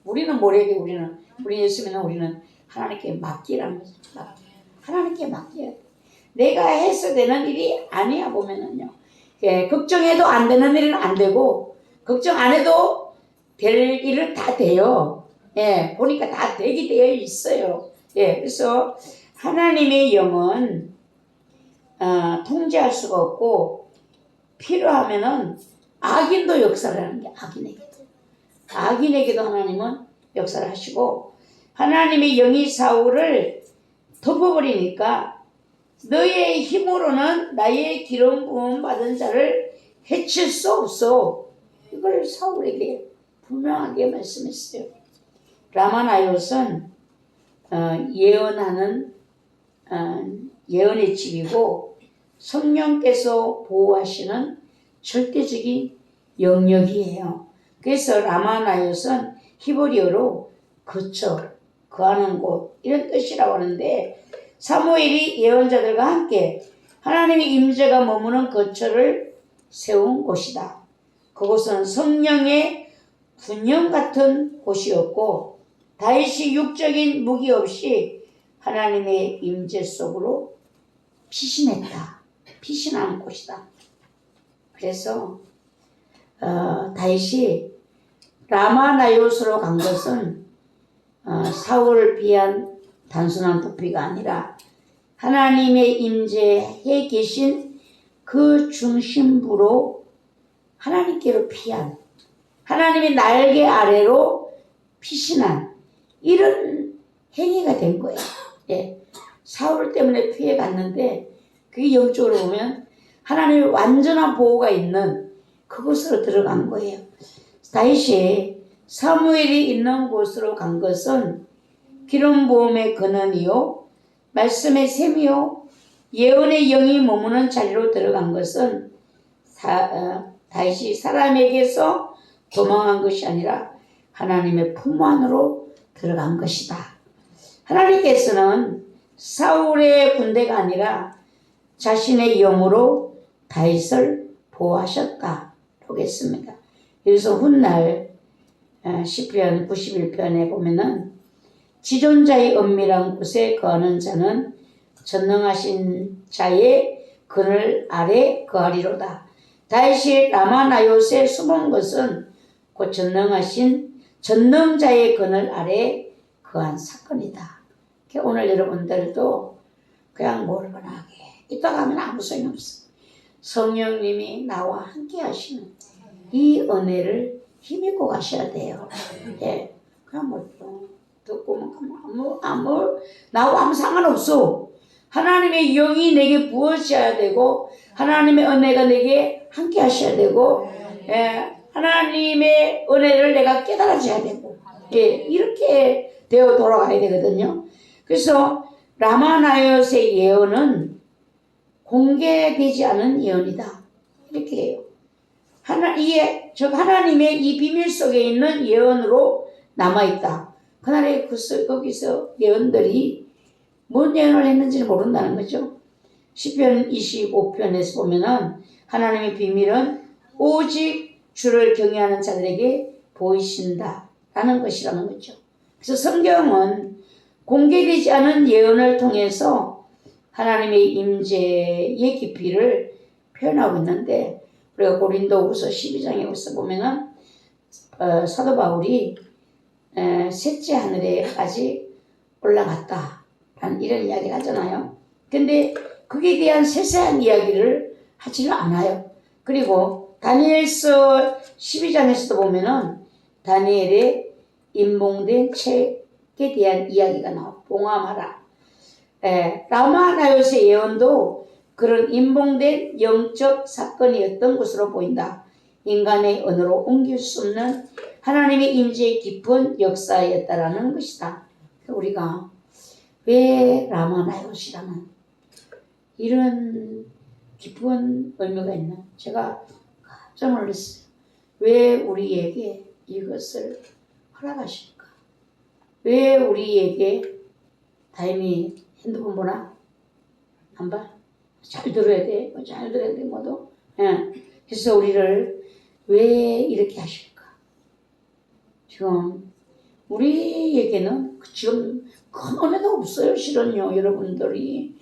우리는 뭐래게 우리 예수 믿는 우리는 하나님께 맡기라는 거죠. 하나님께 맡겨야 돼. 내가 해서 되는 일이 아니야 보면은요. 예, 걱정해도 안 되는 일은 안 되고 걱정 안 해도 될 일은 다 돼요. 예, 보니까 다 되게 되어 있어요. 예, 그래서 하나님의 영은 통제할 수가 없고 필요하면은 악인도 역사를 하는 게 악인에게도 하나님은 역사를 하시고 하나님의 영이 사울을 덮어버리니까 너의 힘으로는 나의 기름 부음 받은 자를 해칠 수 없어. 이걸 사울에게 분명하게 말씀했어요. 라마나요스는 예언하는 예언의 집이고 성령께서 보호하시는 절대적인 영역이에요. 그래서 라마나요스는 히브리어로 거하는 곳 이런 뜻이라고 하는데 사무엘이 예언자들과 함께 하나님의 임재가 머무는 거처를 세운 곳이다. 그곳은 성령의 분영 같은 곳이었고 다윗이 육적인 무기 없이 하나님의 임재 속으로 피신하는 곳이다. 그래서 다윗이 라마나요스로 간 것은 사울을 비한 단순한 도피가 아니라 하나님의 임재에 계신 그 중심부로 하나님께로 피한 하나님의 날개 아래로 피신한 이런 행위가 된 거예요. 예. 사울 때문에 피해갔는데 그게 영적으로 보면 하나님의 완전한 보호가 있는 그곳으로 들어간 거예요. 다윗이 사무엘이 있는 곳으로 간 것은 기름 부음의 근원이요 말씀의 셈이요 예언의 영이 머무는 자리로 들어간 것은 다윗이 사람에게서 도망한 것이 아니라 하나님의 품 안으로 들어간 것이다. 하나님께서는 사울의 군대가 아니라 자신의 영으로 다윗을 보호하셨다. 보겠습니다. 여기서 훗날 시편 91편에 보면은 지존자의 은밀한 곳에 거하는 자는 전능하신 자의 그늘 아래 거하리로다. 다윗이 라마나요스에 숨은 것은 곧 전능자의 그늘 아래 거한 사건이다. 오늘 여러분들도 그냥 모르거나 하게 이따가 하면 아무 소용 없어. 성령님이 나와 함께 하시는 이 은혜를 힘입고 가셔야 돼요. 예, 그냥 뭐 듣고 나하고 아무 상관없어. 하나님의 영이 내게 부어져야 되고 하나님의 은혜가 내게 함께 하셔야 되고 예, 하나님의 은혜를 내가 깨달아줘야 되고 예, 이렇게 되어 돌아가야 되거든요. 그래서 라마나요스의 예언은 공개되지 않은 예언이다. 이렇게 해요. 하나님의 이 비밀 속에 있는 예언으로 남아있다. 그날에 거기서 예언들이 뭔 예언을 했는지는 모른다는 거죠. 시편 25편에서 보면은 하나님의 비밀은 오직 주를 경외하는 자들에게 보이신다 라는 것이라는 거죠. 그래서 성경은 공개되지 않은 예언을 통해서 하나님의 임재의 깊이를 표현하고 있는데 우리가 고린도후서 12장에 벌써 보면은 사도 바울이 셋째 하늘에까지 올라갔다 라는 이런 이야기를 하잖아요. 근데 그에 대한 세세한 이야기를 하지는 않아요. 그리고 다니엘서 12장에서도 보면은 다니엘의 임봉된 책에 대한 이야기가 나와. 봉함하라. 라마나요스의 예언도 그런 임봉된 영적 사건이었던 것으로 보인다. 인간의 언어로 옮길 수 없는 하나님의 임재의 깊은 역사였다라는 것이다. 우리가 왜 라마나요스라는 이런 깊은 의미가 있나? 제가 깜짝 놀랐어요. 왜 우리에게 이것을 허락하실까? 왜 우리에게 다임이 핸드폰 보나? 안 봐? 잘 들어야 돼. 잘 들어야 돼. 모두. 예. 그래서 우리를 왜 이렇게 하실까? 지금 우리에게는 지금 큰 은혜가 없어요. 실은요. 여러분들이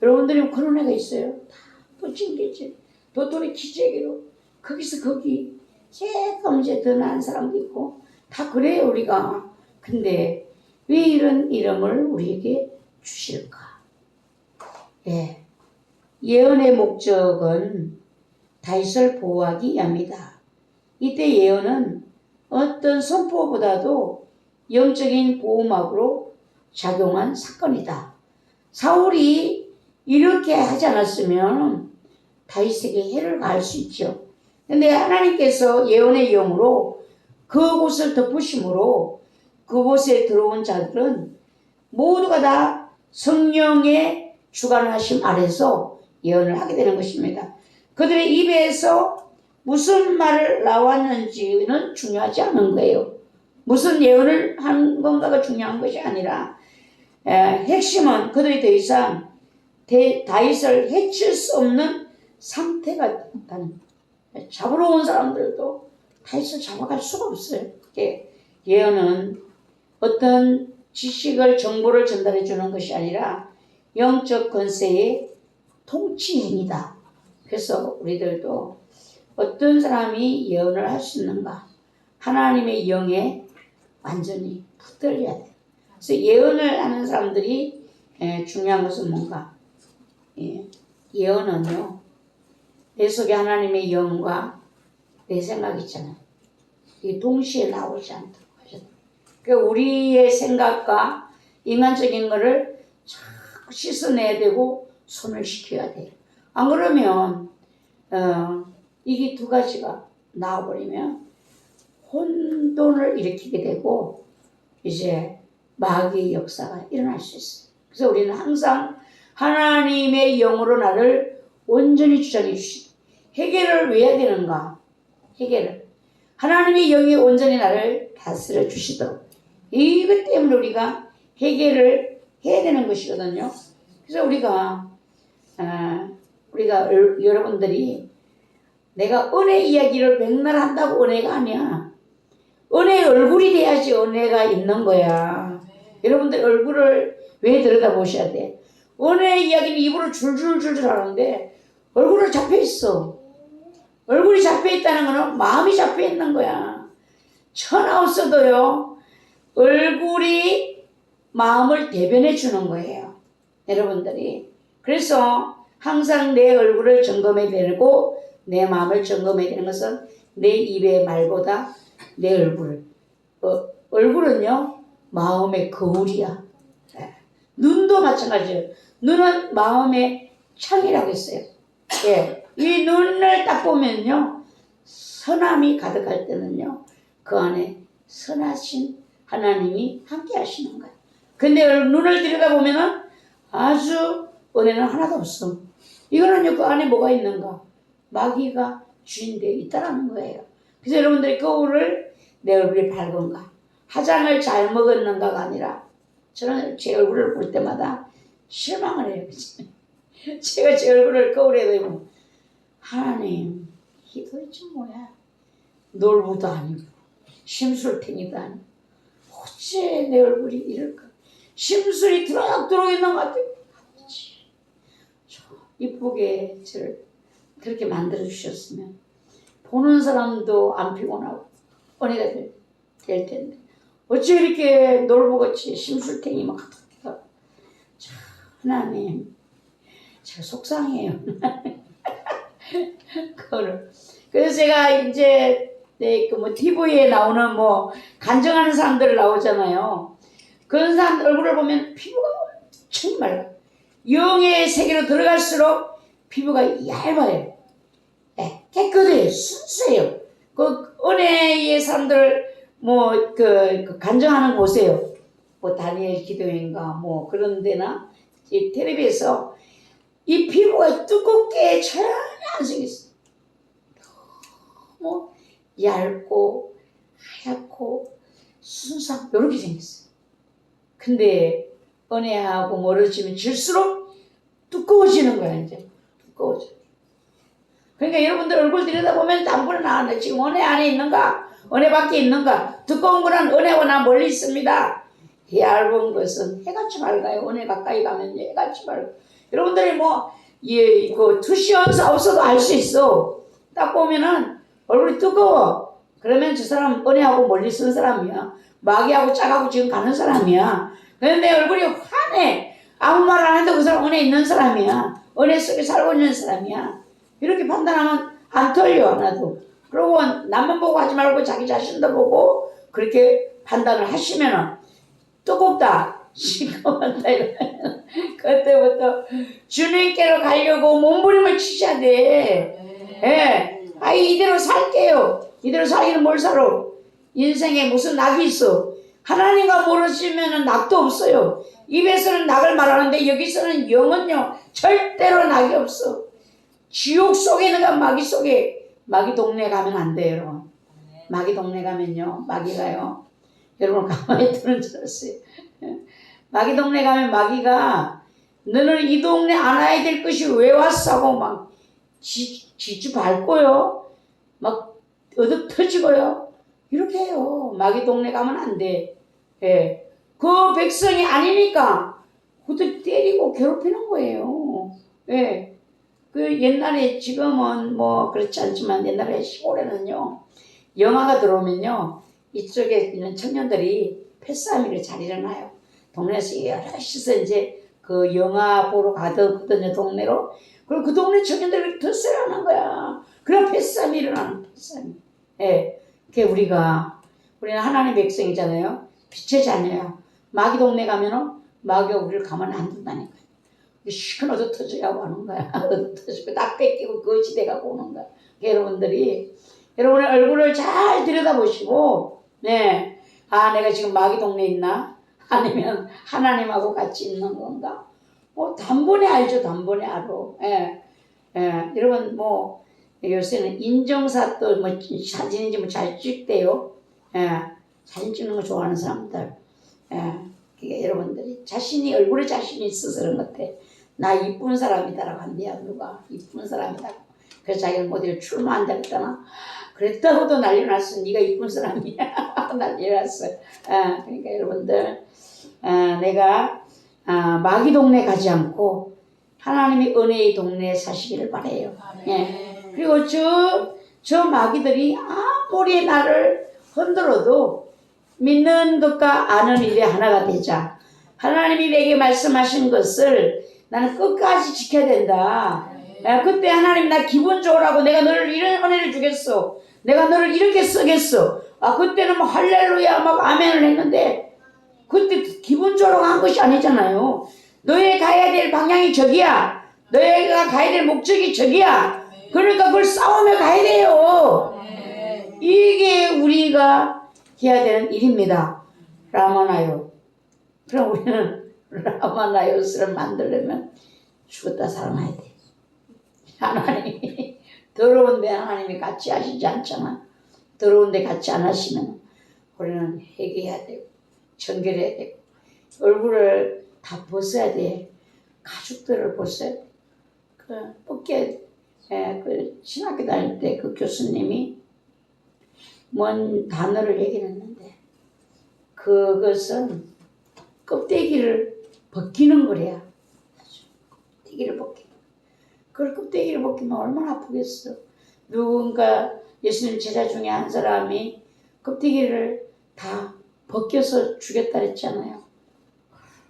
큰 은혜가 있어요. 다 도찐개질 도토리 기재기로 거기서 거기 조금 이제 더 나은 사람도 있고 다 그래요. 우리가. 근데 왜 이런 이름을 우리에게 주실까? 예. 예언의 목적은 다윗을 보호하기 위함이다. 이때 예언은 어떤 선포보다도 영적인 보호막으로 작용한 사건이다. 사울이 이렇게 하지 않았으면 다윗에게 해를 가할 수 있죠. 근데 하나님께서 예언의 영으로 그곳을 덮으심으로 그곳에 들어온 자들은 모두가 다 성령의 주관하심 아래서 예언을 하게 되는 것입니다. 그들의 입에서 무슨 말을 나왔는지는 중요하지 않은 거예요. 무슨 예언을 한 건가가 중요한 것이 아니라 핵심은 그들이 더 이상 다윗을 해칠 수 없는 상태가 있다는 거예요. 잡으러 온 사람들도 다윗을 잡아갈 수가 없어요. 예언은 어떤 지식을 정보를 전달해 주는 것이 아니라 영적 권세의 통치행위다. 그래서 우리들도 어떤 사람이 예언을 할 수 있는가? 하나님의 영에 완전히 붙들려야 돼. 그래서 예언을 하는 사람들이 중요한 것은 뭔가? 예언은요. 내 속에 하나님의 영과 내 생각이 있잖아요. 이게 동시에 나오지 않다고 하셨어요. 그러니까 우리의 생각과 인간적인 거를 자꾸 씻어내야 되고 소멸시켜야 돼요. 안 그러면 이게 두 가지가 나와버리면 혼돈을 일으키게 되고 이제 마귀의 역사가 일어날 수 있어요. 그래서 우리는 항상 하나님의 영으로 나를 온전히 주장해 주시고 해결을 왜 해야 되는가? 해결을 하나님의 영이 온전히 나를 다스려 주시도록 이것 때문에 우리가 해결을 해야 되는 것이거든요. 그래서 우리가 여러분들이 내가 은혜 이야기를 백날 한다고 은혜가 아니야. 은혜의 얼굴이 돼야지 은혜가 있는 거야. 여러분들 얼굴을 왜 들여다보셔야 돼? 은혜 이야기는 입으로 줄줄줄줄 하는데 얼굴을 잡혀있어. 얼굴이 잡혀있다는 거는 마음이 잡혀있는 거야. 천하 없어도요. 얼굴이 마음을 대변해 주는 거예요. 여러분들이. 그래서 항상 내 얼굴을 점검해야 되고 내 마음을 점검해야 되는 것은 내 입의 말보다 내 얼굴. 얼굴은요 마음의 거울이야. 예. 눈도 마찬가지예요. 눈은 마음의 창이라고 했어요. 예. 이 눈을 딱 보면요 선함이 가득할 때는요 그 안에 선하신 하나님이 함께 하시는 거예요. 근데 눈을 들여다보면은 아주 은혜는 하나도 없어. 이거는요 그 안에 뭐가 있는가? 마귀가 주인되어 있다라는 거예요. 그래서 여러분들이 거울을 내 얼굴이 밝은가? 화장을 잘 먹었는가가 아니라 저는 제 얼굴을 볼 때마다 실망을 해요. 제가 제 얼굴을 거울에 대고 하나님 이게 도대체 뭐야? 놀부도 아니고 심술탱이도 아니고 어째 내 얼굴이 이럴까? 심술이 드럭드럭 있는 것 같아요. 이쁘게 저를 그렇게 만들어 주셨으면 보는 사람도 안 피곤하고 은혜가 될 텐데 어째 이렇게 놀보같이 심술탱이 막 하나님 제가 속상해요. 그거를 그래서 제가 이제 그 TV에 나오는 간증하는 사람들 나오잖아요. 그런 사람 얼굴을 보면 피부가 엄청 맑아. 영의 세계로 들어갈수록 피부가 얇아요. 네, 깨끗해요. 순수해요. 그 은혜의 사람들 그 간증하는 거 보세요. 다니엘 기도회인가 그런 데나 이 텔레비에서 이 피부가 두껍게 전혀 안 생겼어요. 너무 얇고 하얗고 순수하고 이렇게 생겼어요. 근데 은혜하고 멀어지면 질수록 두꺼워지는 거야. 이제 두꺼워져. 그러니까 여러분들 얼굴 들여다보면 단분은 나왔네. 지금 은혜 안에 있는가? 은혜 밖에 있는가? 두꺼운 거는 은혜와 나 멀리 있습니다. 얇은 것은 해같이 밝아요. 은혜 가까이 가면 해같이 밝아요. 여러분들이 그 투시 연사 없어도 알 수 있어. 딱 보면은 얼굴이 뜨거워. 그러면 저 사람 은혜하고 멀리 쓴 사람이야. 마귀하고 짝하고 지금 가는 사람이야. 그런데 얼굴이 환해. 아무 말 안 해도 그 사람 은혜 있는 사람이야. 은혜 속에 살고 있는 사람이야. 이렇게 판단하면 안 틀려 하나도. 그리고 남만 보고 하지 말고 자기 자신도 보고 그렇게 판단을 하시면은 뜨겁다, 시커멓다 이러면 그때부터 주님께로 가려고 몸부림을 치셔야 돼. 예. 이대로 살게요. 이대로 살기는 뭘 살아? 인생에 무슨 낙이 있어? 하나님과 멀어지면 낙도 없어요. 입에서는 낙을 말하는데 여기서는 영은요 절대로 낙이 없어. 지옥 속에 있는가 마귀 속에. 마귀 동네 가면 안 돼요 여러분. 마귀 동네 가면요 마귀가요 여러분 가만히 두는 줄 알았어요. 마귀 동네 가면 마귀가 너는 이 동네 안 와야 될 것이 왜 왔어 하고 막 지주 밟고요 막 어둑 터지고요 이렇게 해요. 마귀 동네 가면 안 돼. 예. 그 백성이 아니니까 그들 때리고 괴롭히는 거예요. 예. 그 옛날에 지금은 그렇지 않지만 옛날에 시골에는요 영화가 들어오면요 이쪽에 있는 청년들이 패싸움이를 잘 일어나요. 동네에서 여럿이서 이제 그 영화 보러 가거든요 동네로. 그리고 그 동네 청년들이 덧설하는 거야. 그럼 패싸움이 일어나는 패싸움이. 예. 그게 우리는 하나님의 백성이잖아요. 빛의 자녀야. 마귀 동네 가면은 마귀가 우리를 가만 안 둔다니까. 시큰 얻어 터져야 하는 거야. 얻어 터지고 딱 뺏기고 거지 돼가고 오는 거야. 여러분들이 여러분의 얼굴을 잘 들여다보시고 네, 내가 지금 마귀 동네에 있나? 아니면 하나님하고 같이 있는 건가? 단번에 알죠. 단번에 알아. 예, 예. 여러분 요새는 인정샷도 사진인지 잘 찍대요. 예, 사진 찍는 거 좋아하는 사람들. 예, 그게 여러분들이 얼굴에 자신이 있어서 그런 것 같아. 나 이쁜 사람이다라고 한대야 누가. 이쁜 사람이다. 그래서 자기는 어디를 출마한다 했잖아. 그랬다고도 난리 났어. 네가 이쁜 사람이야. 난리 났어. 그러니까 여러분들 내가 마귀 동네 가지 않고 하나님의 은혜의 동네에 사시기를 바라요. 예. 그리고 저 마귀들이 아무리 나를 흔들어도 믿는 것과 아는 일이 하나가 되자. 하나님이 내게 말씀하신 것을 나는 끝까지 지켜야 된다. 야, 그때 하나님 나 기분 좋으라고 내가 너를 이런 은혜를 주겠어. 내가 너를 이렇게 쓰겠어. 아, 그때는 뭐 할렐루야 막 아멘을 했는데 그때 기분 좋으라고 한 것이 아니잖아요. 너희 가야 될 방향이 저기야. 너희가 가야 될 목적이 저기야. 그러니까 그걸 싸우며 가야 돼요. 이게 우리가 해야 되는 일입니다. 라마나요. 그럼 우리는 라마나요스를 만들려면 죽었다 살아나야 돼. 하나님이 더러운데 하나님이 같이 하시지 않잖아. 더러운데 같이 안 하시면 우리는 회개해야 되고 정결해야 되고 얼굴을 다 벗어야 돼. 가죽들을 벗어야 돼. 그 신학교 다닐 때 그 교수님이 뭔 단어를 얘기했는데 그것은 껍데기를 벗기는 거래야. 껍데기를 벗기는. 그걸 껍데기를 벗기면 얼마나 아프겠어. 누군가 예수님 제자 중에 한 사람이 껍데기를 다 벗겨서 죽였다 그랬잖아요.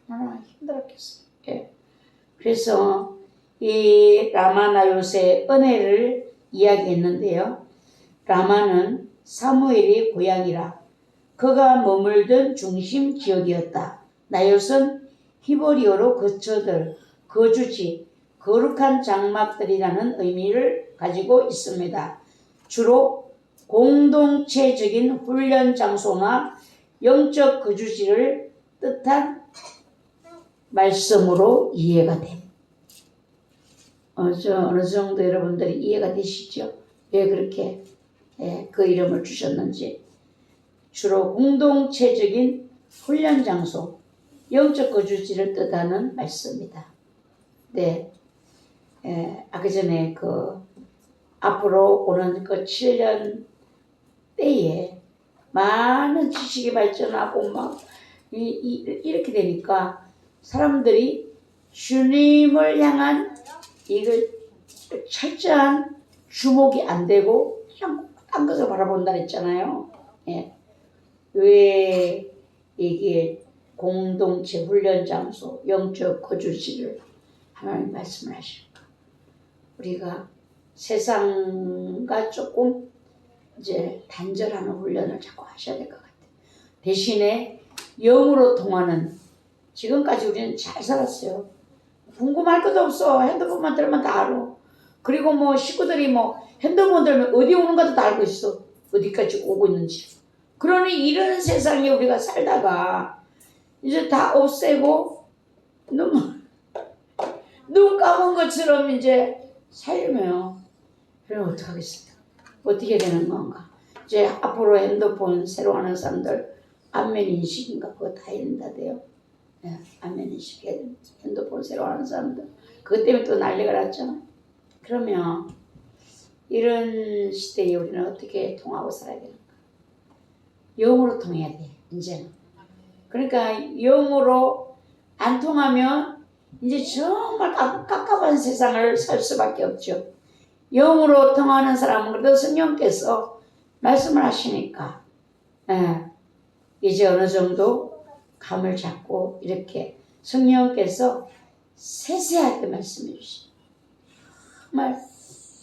얼마나 힘들었겠어. 예. 그래서 이 라마나 요새의 은혜를 이야기했는데요. 라마는 사무엘의 고향이라 그가 머물던 중심 지역이었다. 나요은 히브리어로 거처들, 거주지, 거룩한 장막들이라는 의미를 가지고 있습니다. 주로 공동체적인 훈련 장소나 영적 거주지를 뜻한 말씀으로 이해가 됩니다. 어느 정도 여러분들이 이해가 되시죠? 왜 그렇게 그 이름을 주셨는지. 주로 공동체적인 훈련 장소, 영적 거주지를 뜻하는 말씀이다. 네, 아까 전에 그 앞으로 오는 그 7년 때에 많은 지식이 발전하고 막 이렇게 되니까 사람들이 주님을 향한 이걸 철저한 주목이 안 되고 그냥 딴 것을 바라본다 했잖아요. 예. 왜 이게 공동체 훈련 장소, 영적 거주지를 하나님 말씀을 하실까? 우리가 세상과 조금 이제 단절하는 훈련을 자꾸 하셔야 될 것 같아요. 대신에 영으로 통하는, 지금까지 우리는 잘 살았어요. 궁금할 것도 없어. 핸드폰만 들면 다 알아. 그리고 뭐 식구들이 뭐 핸드폰 들면 어디 오는가도 다 알고 있어. 어디까지 오고 있는지. 그러니 이런 세상에 우리가 살다가 이제 다 없애고 눈 감은 것처럼 이제 살려면 그럼 어떡하겠어요? 어떻게 되는 건가? 이제 앞으로 핸드폰 새로 하는 사람들 안면 인식인가 그거 다 해야 된다대요. 네, 안면 인식 해야 된다. 핸드폰 새로 하는 사람들 그것 때문에 또 난리가 났잖아. 그러면 이런 시대에 우리는 어떻게 통하고 살아야 되는가? 영으로 통해야 돼, 이제는. 그러니까 영으로 안 통하면 이제 정말 깝깝한 세상을 살 수밖에 없죠. 영으로 통하는 사람은 그래도 성령께서 말씀을 하시니까 이제 어느 정도 감을 잡고 이렇게 성령께서 세세하게 말씀해 주시죠. 정말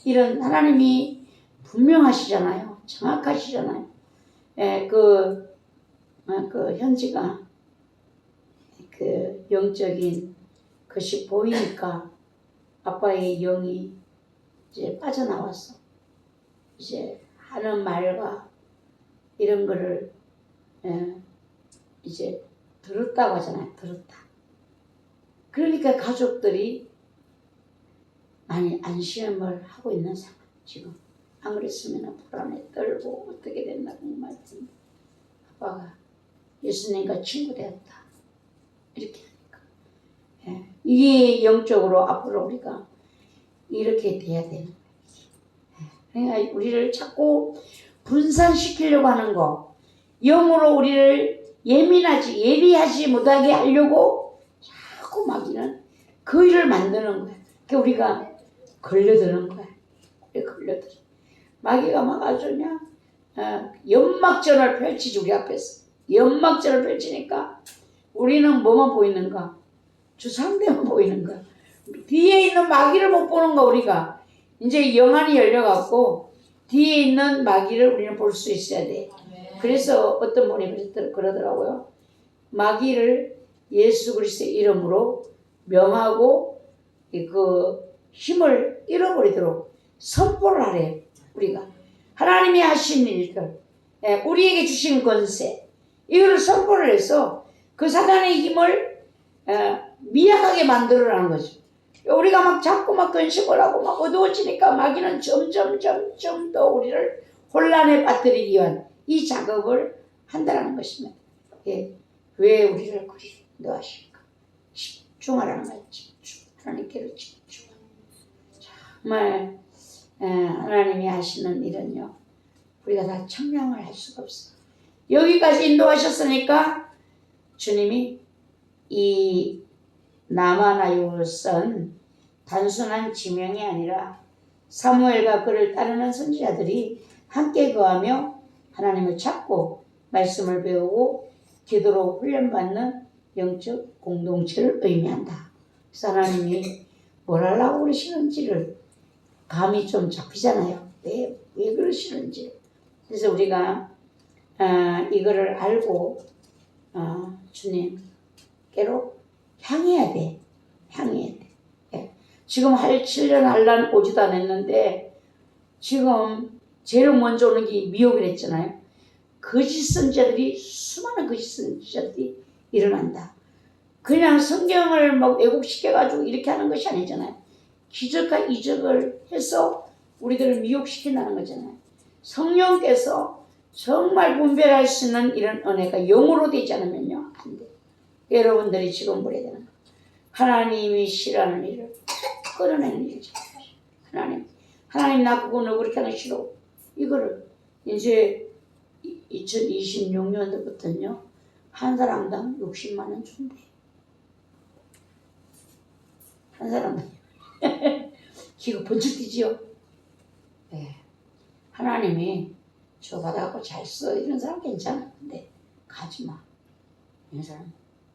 이런 하나님이 분명하시잖아요. 정확하시잖아요. 그 현지가 그 영적인 것이 보이니까 아빠의 영이 이제 빠져나왔어. 이제 하는 말과 이런 거를 이제 들었다고 하잖아요. 들었다. 그러니까 가족들이 많이 안심을 하고 있는 상황 지금. 안 그랬으면 불안에 떨고 어떻게 된다고 말씀. 아빠가 예수님과 친구 되었다. 이렇게 하니까. 이게 영적으로 앞으로 우리가 이렇게 돼야 되는 거예요. 그러니까 우리를 자꾸 분산시키려고 하는 거, 영으로 우리를 예리하지 못하게 하려고 자꾸 마귀는 그 일을 만드는 거야. 그러니까 우리가 걸려드는 거야. 걸려들어. 마귀가 막 아주 그냥 연막전을 펼치지 우리 앞에서. 연막전을 펼치니까 우리는 뭐만 보이는가? 주 상대만 보이는가? 뒤에 있는 마귀를 못 보는가 우리가? 이제 영안이 열려갖고 뒤에 있는 마귀를 우리는 볼 수 있어야 돼. 그래서 어떤 분이 그러더라고요. 마귀를 예수 그리스도의 이름으로 명하고 그 힘을 잃어버리도록 선포를 하래. 우리가 하나님이 하신 일들, 우리에게 주신 권세, 이거를 선포를 해서 그 사단의 힘을 미약하게 만들어라는 거죠. 우리가 막 자꾸 막 근심을 하고 막 어두워지니까 마귀는 점점 더 우리를 혼란에 빠뜨리기 위한 이 작업을 한다는 것입니다. 왜 우리를 그리 인도하실까? 집중하라는 거예요. 집중. 하나님께로 집중. 정말 하나님이 하시는 일은요, 우리가 다 청량을 할 수가 없어요. 여기까지 인도하셨으니까 주님이 이 나마나요선 단순한 지명이 아니라 사무엘과 그를 따르는 선지자들이 함께 거하며 하나님을 찾고 말씀을 배우고 기도로 훈련받는 영적 공동체를 의미한다. 그래서 하나님이 뭘 하려고 그러시는지를 감이 좀 잡히잖아요. 왜 그러시는지. 그래서 우리가 이거를 알고 주님께로 향해야 돼. 지금 7년 한란 오지도 않았는데 지금 제일 먼저 오는 게 미혹이랬잖아요. 거짓 선지자들이, 수많은 거짓 선지자들이 일어난다. 그냥 성경을 막 왜곡시켜가지고 이렇게 하는 것이 아니잖아요. 기적과 이적을 해서 우리들을 미혹시킨다는 거잖아요. 성령께서 정말 분별할 수 있는 이런 은혜가 영으로 되지 않으면요, 안 돼. 여러분들이 지금 보려야 되는 거. 하나님이 싫어하는 일을 끌어내는 일이죠. 하나님 나 그거 너 그렇게 하는 싫어. 이거를 이제 2026년도부터는요, 한 사람당 60만 원 준대. 한 사람당. 기가 번쩍 뛰지요. 네. 하나님이 저 받아갖고 잘 써. 이런 사람 괜찮아. 근데 가지 마. 이런 사람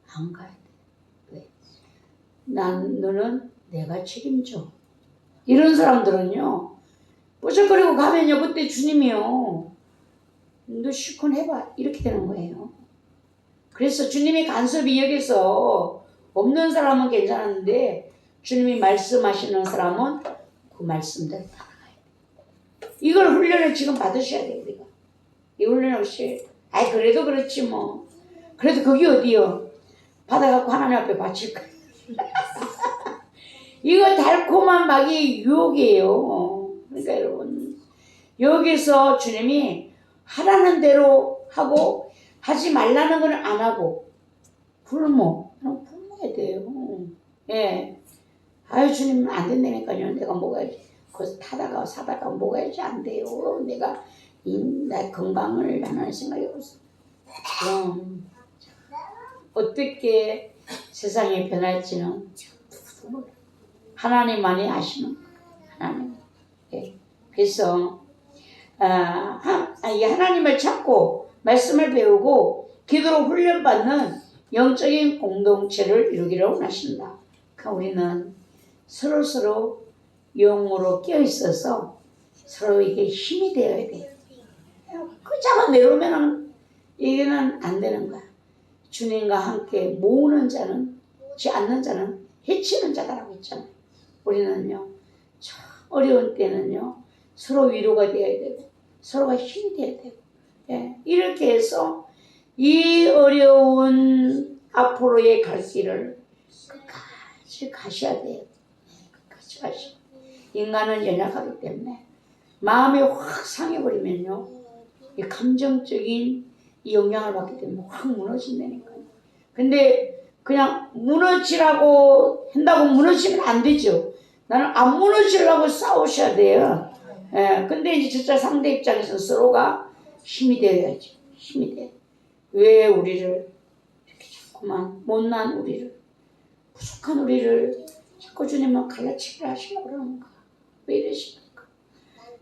안 가야 돼. 왜? 너는 내가 책임져. 이런 사람들은요, 뿌적거리고 가면요, 그때 주님이요, 너 실컷 해봐. 이렇게 되는 거예요. 그래서 주님이 간섭이 여기서 없는 사람은 괜찮았는데 주님이 말씀하시는 사람은 그 말씀대로 따라가야 돼. 이걸 훈련을 지금 받으셔야 돼요. 우리가 이 훈련 없이 그래도 그렇지 뭐, 그래도 그게 어디요? 받아갖고 하나님 앞에 바칠 거야. 이거 달콤한 마귀의 유혹이에요. 그러니까 여러분, 여기서 주님이 하라는 대로 하고 하지 말라는 건 안 하고 굶어야 돼요. 아유 주님 안 된다니까요. 내가 먹어야지. 거기서 타다가 사다가 먹어야지. 안 돼요. 내가 내 건강을 하는 생각이 없어. 그럼 어떻게 세상이 변할지는 하나님만이 아시는 거예요. 하나님. 그래서 하나님을 찾고 말씀을 배우고 기도로 훈련받는 영적인 공동체를 이루기를 원하신다. 그러니까 우리는 서로 영으로 깨어 있어서 서로에게 힘이 되어야 돼. 그자만 내려오면 이게는 안 되는 거야. 주님과 함께 모으는 자는, 않는 자는 해치는 자다라고 했잖아요. 우리는요, 참 어려운 때는요, 서로 위로가 되어야 되고 서로가 힘이 되어야 되고, 이렇게 해서 이 어려운 앞으로의 갈 길을 끝까지 가셔야 돼요. 끝까지 가셔야 돼요. 인간은 연약하기 때문에 마음이 확 상해버리면요, 이 감정적인 이 영향을 받기 때문에 확 무너진다니까요. 근데 그냥 무너지라고 한다고 무너지면 안 되죠. 나는 안 무너지려고 싸우셔야 돼요. 근데 이제 진짜 상대 입장에서 서로가 힘이 되어야지. 힘이 돼. 왜 우리를 이렇게 자꾸만 못난 우리를, 부족한 우리를 자꾸 주님은 갈라치기를 하시려고 그러는가? 왜 이러십니까?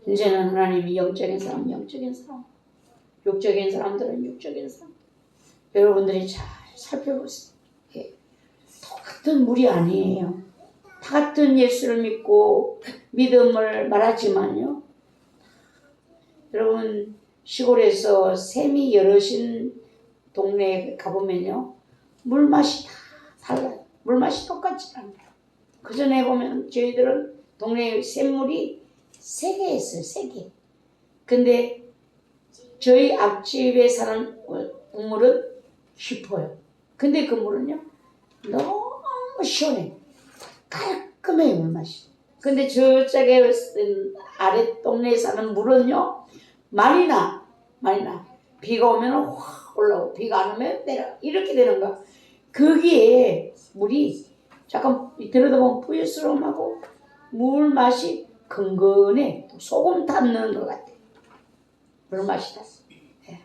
이제는 하나님이 영적인 사람, 육적인 사람들은 육적인 사람. 여러분들이 잘 살펴보세요. 예. 똑같은 물이 아니에요. 다 같은 예수를 믿고 믿음을 말하지만요. 여러분 시골에서 샘이 여럿인 동네에 가보면요. 물맛이 다 달라요. 물맛이 똑같지 않아요. 그 전에 보면 저희들은 동네에 샘물이 3개 있어요. 3개. 근데 저희 앞집에 사는 국물은 깊어요. 근데 그 물은요. 너무 시원해. 깔끔해요. 물맛이. 근데 저쪽에 아래 동네에 사는 물은요. 많이 나. 비가 오면 확 올라오고 비가 안 오면 내려. 이렇게 되는 거야. 거기에 물이 잠깐 들여다보면 뿌연스러움하고 물 맛이 근근해. 소금 탔는 것 같아. 물 맛이 났어. 예.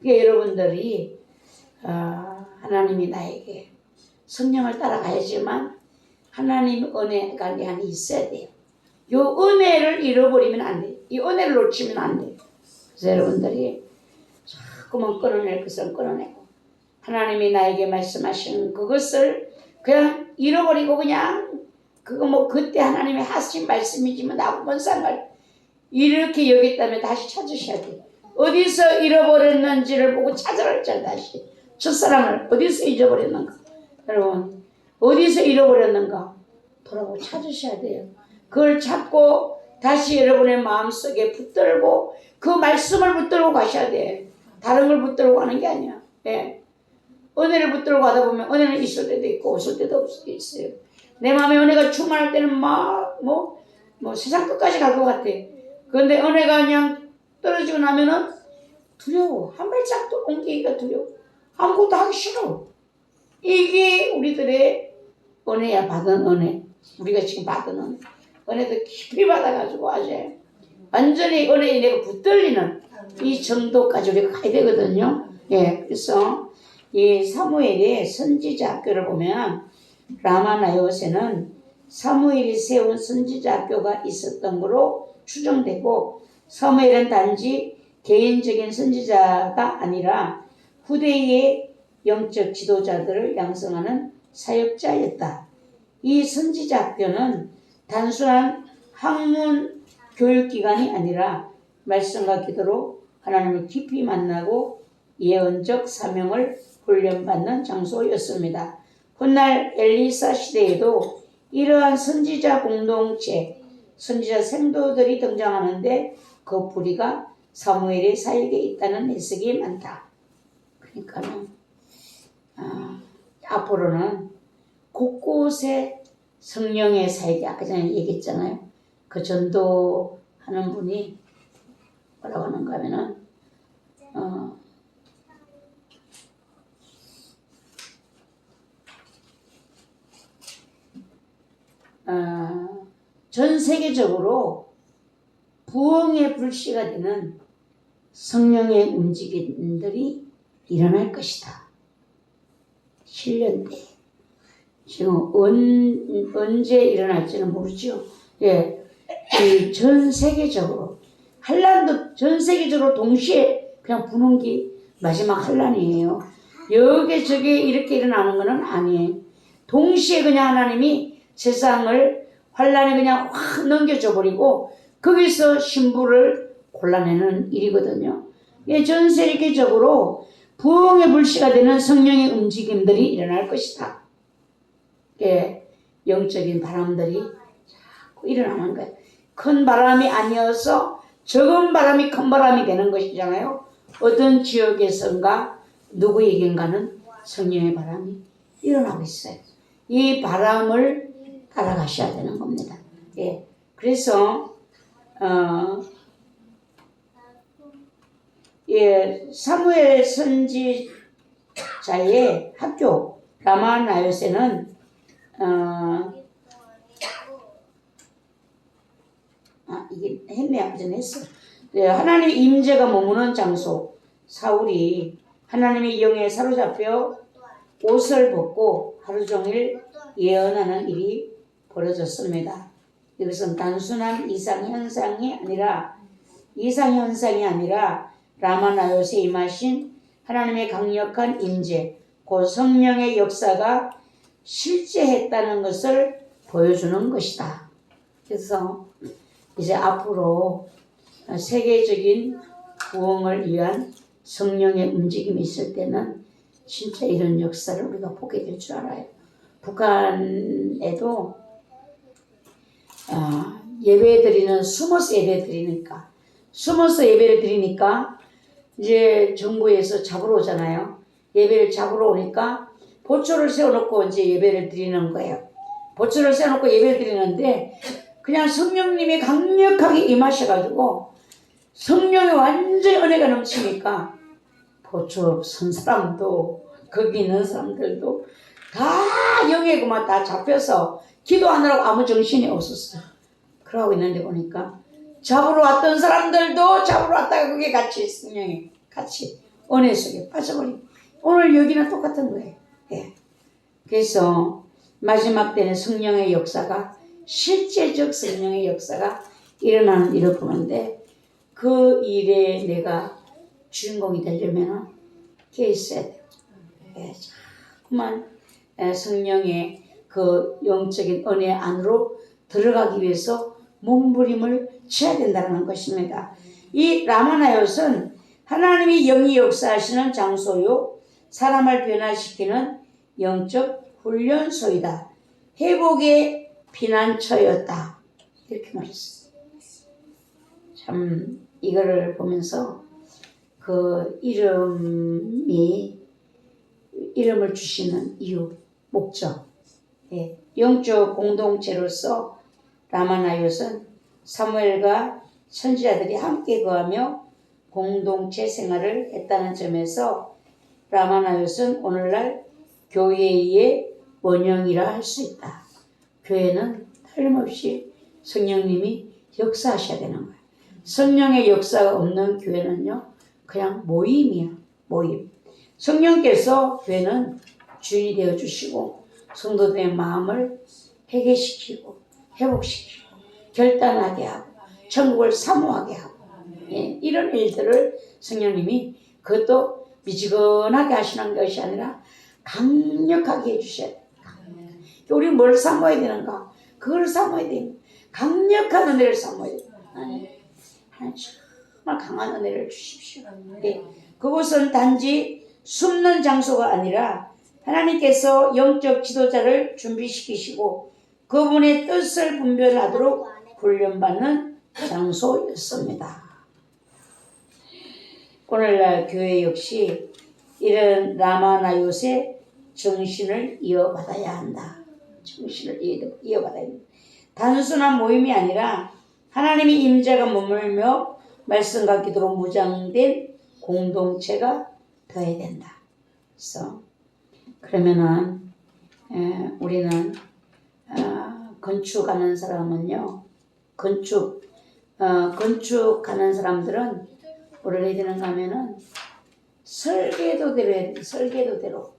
그러니까 여러분들이 하나님이 나에게 성령을 따라가야지만 하나님 은혜가 내 안에 있어야 돼요. 이 은혜를 잃어버리면 안 돼요. 이 은혜를 놓치면 안 돼요. 그래서 여러분들이 자꾸만 끊어낼 것은 끊어내고 하나님이 나에게 말씀하신 그것을 그냥 잃어버리고 그냥 그거 뭐 그때 하나님이 하신 말씀이지만 나하고 뭔 상관 이렇게 여겼다면 다시 찾으셔야 돼요. 어디서 잃어버렸는지를 보고 찾으라 했잖아요. 다시 첫사랑을 어디서 잊어버렸는가. 여러분 어디서 잃어버렸는가 돌아보고 찾으셔야 돼요. 그걸 찾고 다시 여러분의 마음속에 붙들고 그 말씀을 붙들고 가셔야 돼요. 다른 걸 붙들고 가는 게 아니야. 예. 은혜를 붙들고 가다 보면 은혜는 있을 때도 있고 없을 때도 있어요. 내 마음에 은혜가 충만할 때는 막 세상 끝까지 갈 것 같아. 그런데 은혜가 그냥 떨어지고 나면은 두려워. 한 발짝도 옮기기가 두려워. 아무것도 하기 싫어. 이게 우리들의 은혜야. 받은 은혜. 우리가 지금 받은 은혜. 은혜도 깊이 받아가지고 아주 완전히 은혜에 내가 붙들리는 이 정도까지 우리가 가야 되거든요. 예, 그래서 이 사무엘의 선지자 학교를 보면 라마나요세는 사무엘이 세운 선지자 학교가 있었던 것으로 추정되고 사무엘은 단지 개인적인 선지자가 아니라 후대의 영적 지도자들을 양성하는 사역자였다. 이 선지자 학교는 단순한 학문 교육기관이 아니라 말씀과 기도로 하나님을 깊이 만나고 예언적 사명을 훈련받는 장소였습니다. 훗날 엘리사 시대에도 이러한 선지자 공동체, 선지자 생도들이 등장하는데 그 뿌리가 사무엘의 사역에 있다는 해석이 많다. 그러니까는 앞으로는 곳곳에 성령의 사역이 아까 전에 얘기했잖아요. 그 전도하는 분이 뭐라고 하는가 하면은 전 세계적으로 부흥의 불씨가 되는 성령의 움직임들이 일어날 것이다. 7년 뒤에. 지금 언제 일어날지는 모르죠. 예, 전 세계적으로 환란도 전 세계적으로 동시에 그냥 부는 게 마지막 환란이에요. 여기저기 이렇게 일어나는 것은 아니에요. 동시에 그냥 하나님이 세상을 환란에 그냥 확 넘겨줘 버리고 거기서 신부를 골라내는 일이거든요. 예, 전 세계적으로 부흥의 불씨가 되는 성령의 움직임들이 일어날 것이다. 예, 영적인 바람들이 자꾸 일어나는 거예요. 큰 바람이 아니어서 적은 바람이 큰 바람이 되는 것이잖아요. 어떤 지역에선가 누구에겐가는 성령의 바람이 일어나고 있어요. 이 바람을 따라가셔야 되는 겁니다. 예, 그래서 사무엘 선지자의 학교 라마나요세는 이게 했네. 아까 전에 했어. 네, 하나님의 임재가 머무는 장소. 사울이 하나님의 영에 사로잡혀 옷을 벗고 하루 종일 예언하는 일이 벌어졌습니다. 이것은 단순한 이상현상이 아니라 라마나요스에 임하신 하나님의 강력한 임재, 그 성령의 역사가 실제했다는 것을 보여주는 것이다. 그래서 이제 앞으로 세계적인 부흥을 위한 성령의 움직임이 있을 때는 진짜 이런 역사를 우리가 보게 될 줄 알아요. 북한에도 예배 드리는 숨어서 예배 드리니까 이제 정부에서 잡으러 오잖아요. 예배를 잡으러 오니까 보초를 세워놓고 이제 예배를 드리는 거예요. 보초를 세워놓고 예배를 드리는데 그냥 성령님이 강력하게 임하셔가지고 성령이 완전히 은혜가 넘치니까 보초 선 사람도 거기 있는 사람들도 다 영에 그만 다 잡혀서 기도하느라고 아무 정신이 없었어요. 그러고 있는데 보니까 잡으러 왔던 사람들도 잡으러 왔다가 그게 같이 성령이 같이 은혜 속에 빠져버리고 오늘 여기는 똑같은 거예요. 예. 그래서 마지막 때는 성령의 역사가 실제적 성령의 역사가 일어나는 일을 보는데 그 일에 내가 주인공이 되려면 깨 있어야 돼요. 예, 자꾸만 성령의 그 영적인 은혜 안으로 들어가기 위해서 몸부림을 쳐야 된다는 것입니다. 이 라마나요스는 하나님이 영이 역사하시는 장소요, 사람을 변화시키는 영적 훈련소이다. 회복의 피난처였다. 이렇게 말했어요. 참 이거를 보면서 그 이름을 주시는 이유, 목적, 예, 영적 공동체로서 라마나요스는 사무엘과 선지자들이 함께 거하며 공동체 생활을 했다는 점에서 라마나요스는 오늘날 교회의 원형이라 할 수 있다. 교회는 틀림없이 성령님이 역사하셔야 되는 거예요. 성령의 역사가 없는 교회는요, 그냥 모임이야, 모임. 성령께서 교회는 주인이 되어주시고 성도들의 마음을 회개시키고 회복시키고 결단하게 하고 천국을 사모하게 하고, 예, 이런 일들을 성령님이 그것도 미지근하게 하시는 것이 아니라 강력하게 해주셔야 돼요. 우리 뭘 사모해야 되는가? 그걸 사모해야 돼요. 강력한 은혜를 사모해야 돼요. 하나님 정말 강한 은혜를 주십시오. 예, 그곳은 단지 숨는 장소가 아니라 하나님께서 영적 지도자를 준비시키시고 그분의 뜻을 분별하도록 훈련받는 장소였습니다. 오늘날 교회 역시 이런 라마나요스의 정신을 이어받아야 한다. 정신을 이어받아야 한다. 단순한 모임이 아니라 하나님의 임재가 머물며 말씀과 기도로 무장된 공동체가 되어야 된다. 그래서 그러면은 우리는 건축하는 사람은요, 건축하는 사람들은 뭐를 해야 되는가 하면은 설계도대로 해야 돼. 설계도대로.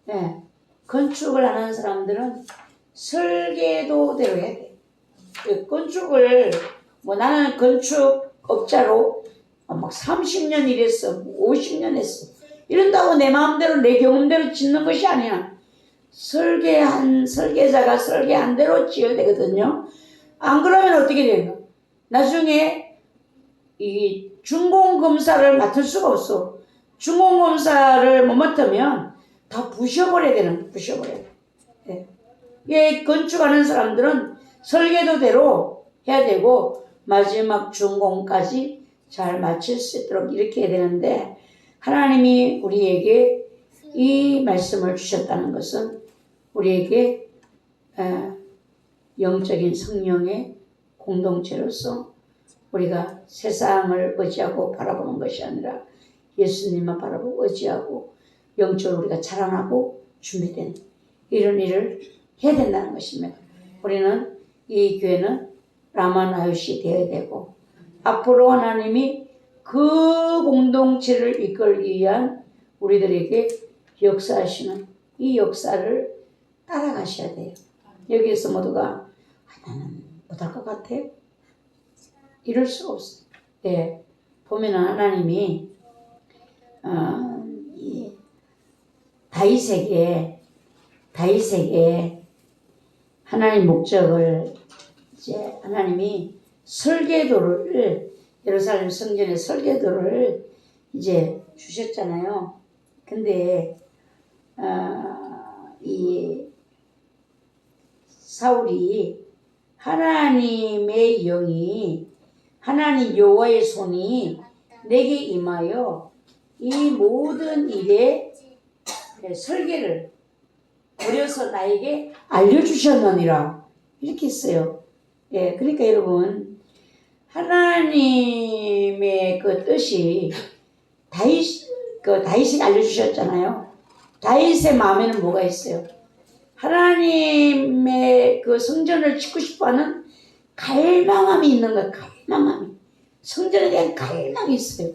네. 건축을 하는 사람들은 설계도대로 해야 돼. 건축을 나는 건축업자로 막 30년 일했어, 50년 했어. 이런다고 내 마음대로 내 경험대로 짓는 것이 아니야. 설계한 설계자가 설계한 대로 지어야 되거든요. 안 그러면 어떻게 되는가? 나중에 이 준공검사를 맡을 수가 없어. 준공검사를 못 맡으면 다 부셔버려야 되는 거야. 부셔버려야 돼. 네. 예, 건축하는 사람들은 설계도대로 해야 되고 마지막 준공까지 잘 마칠 수 있도록 이렇게 해야 되는데, 하나님이 우리에게 이 말씀을 주셨다는 것은 우리에게 영적인 성령의 공동체로서 우리가 세상을 의지하고 바라보는 것이 아니라 예수님만 바라보고 의지하고 영적으로 우리가 자라나고 준비된 이런 일을 해야 된다는 것입니다. 우리는 이 교회는 라마나요시 되어야 되고 앞으로 하나님이 그 공동체를 이끌기 위한 우리들에게 역사하시는 이 역사를 따라가셔야 돼요. 여기에서 모두가 나는 못할 것 같아? 이럴 수가 없어요. 네, 보면은 하나님이 다윗에게 하나님 목적을 이제 하나님이 설계도를 예루살렘 성전의 설계도를 이제 주셨잖아요. 근데 이 사울이 하나님의 영이 하나님 여호와의 손이 내게 임하여 이 모든 일의 설계를 버려서 나에게 알려주셨느니라 이렇게 했어요. 예, 그러니까 여러분 하나님의 그 뜻이 다윗이 알려주셨잖아요. 다윗의 마음에는 뭐가 있어요? 하나님의 그 성전을 짓고 싶어하는 갈망함이 있는 거예요. 갈망함이. 성전에 대한 갈망이 있어요.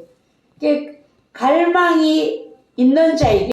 갈망이 있는 자에게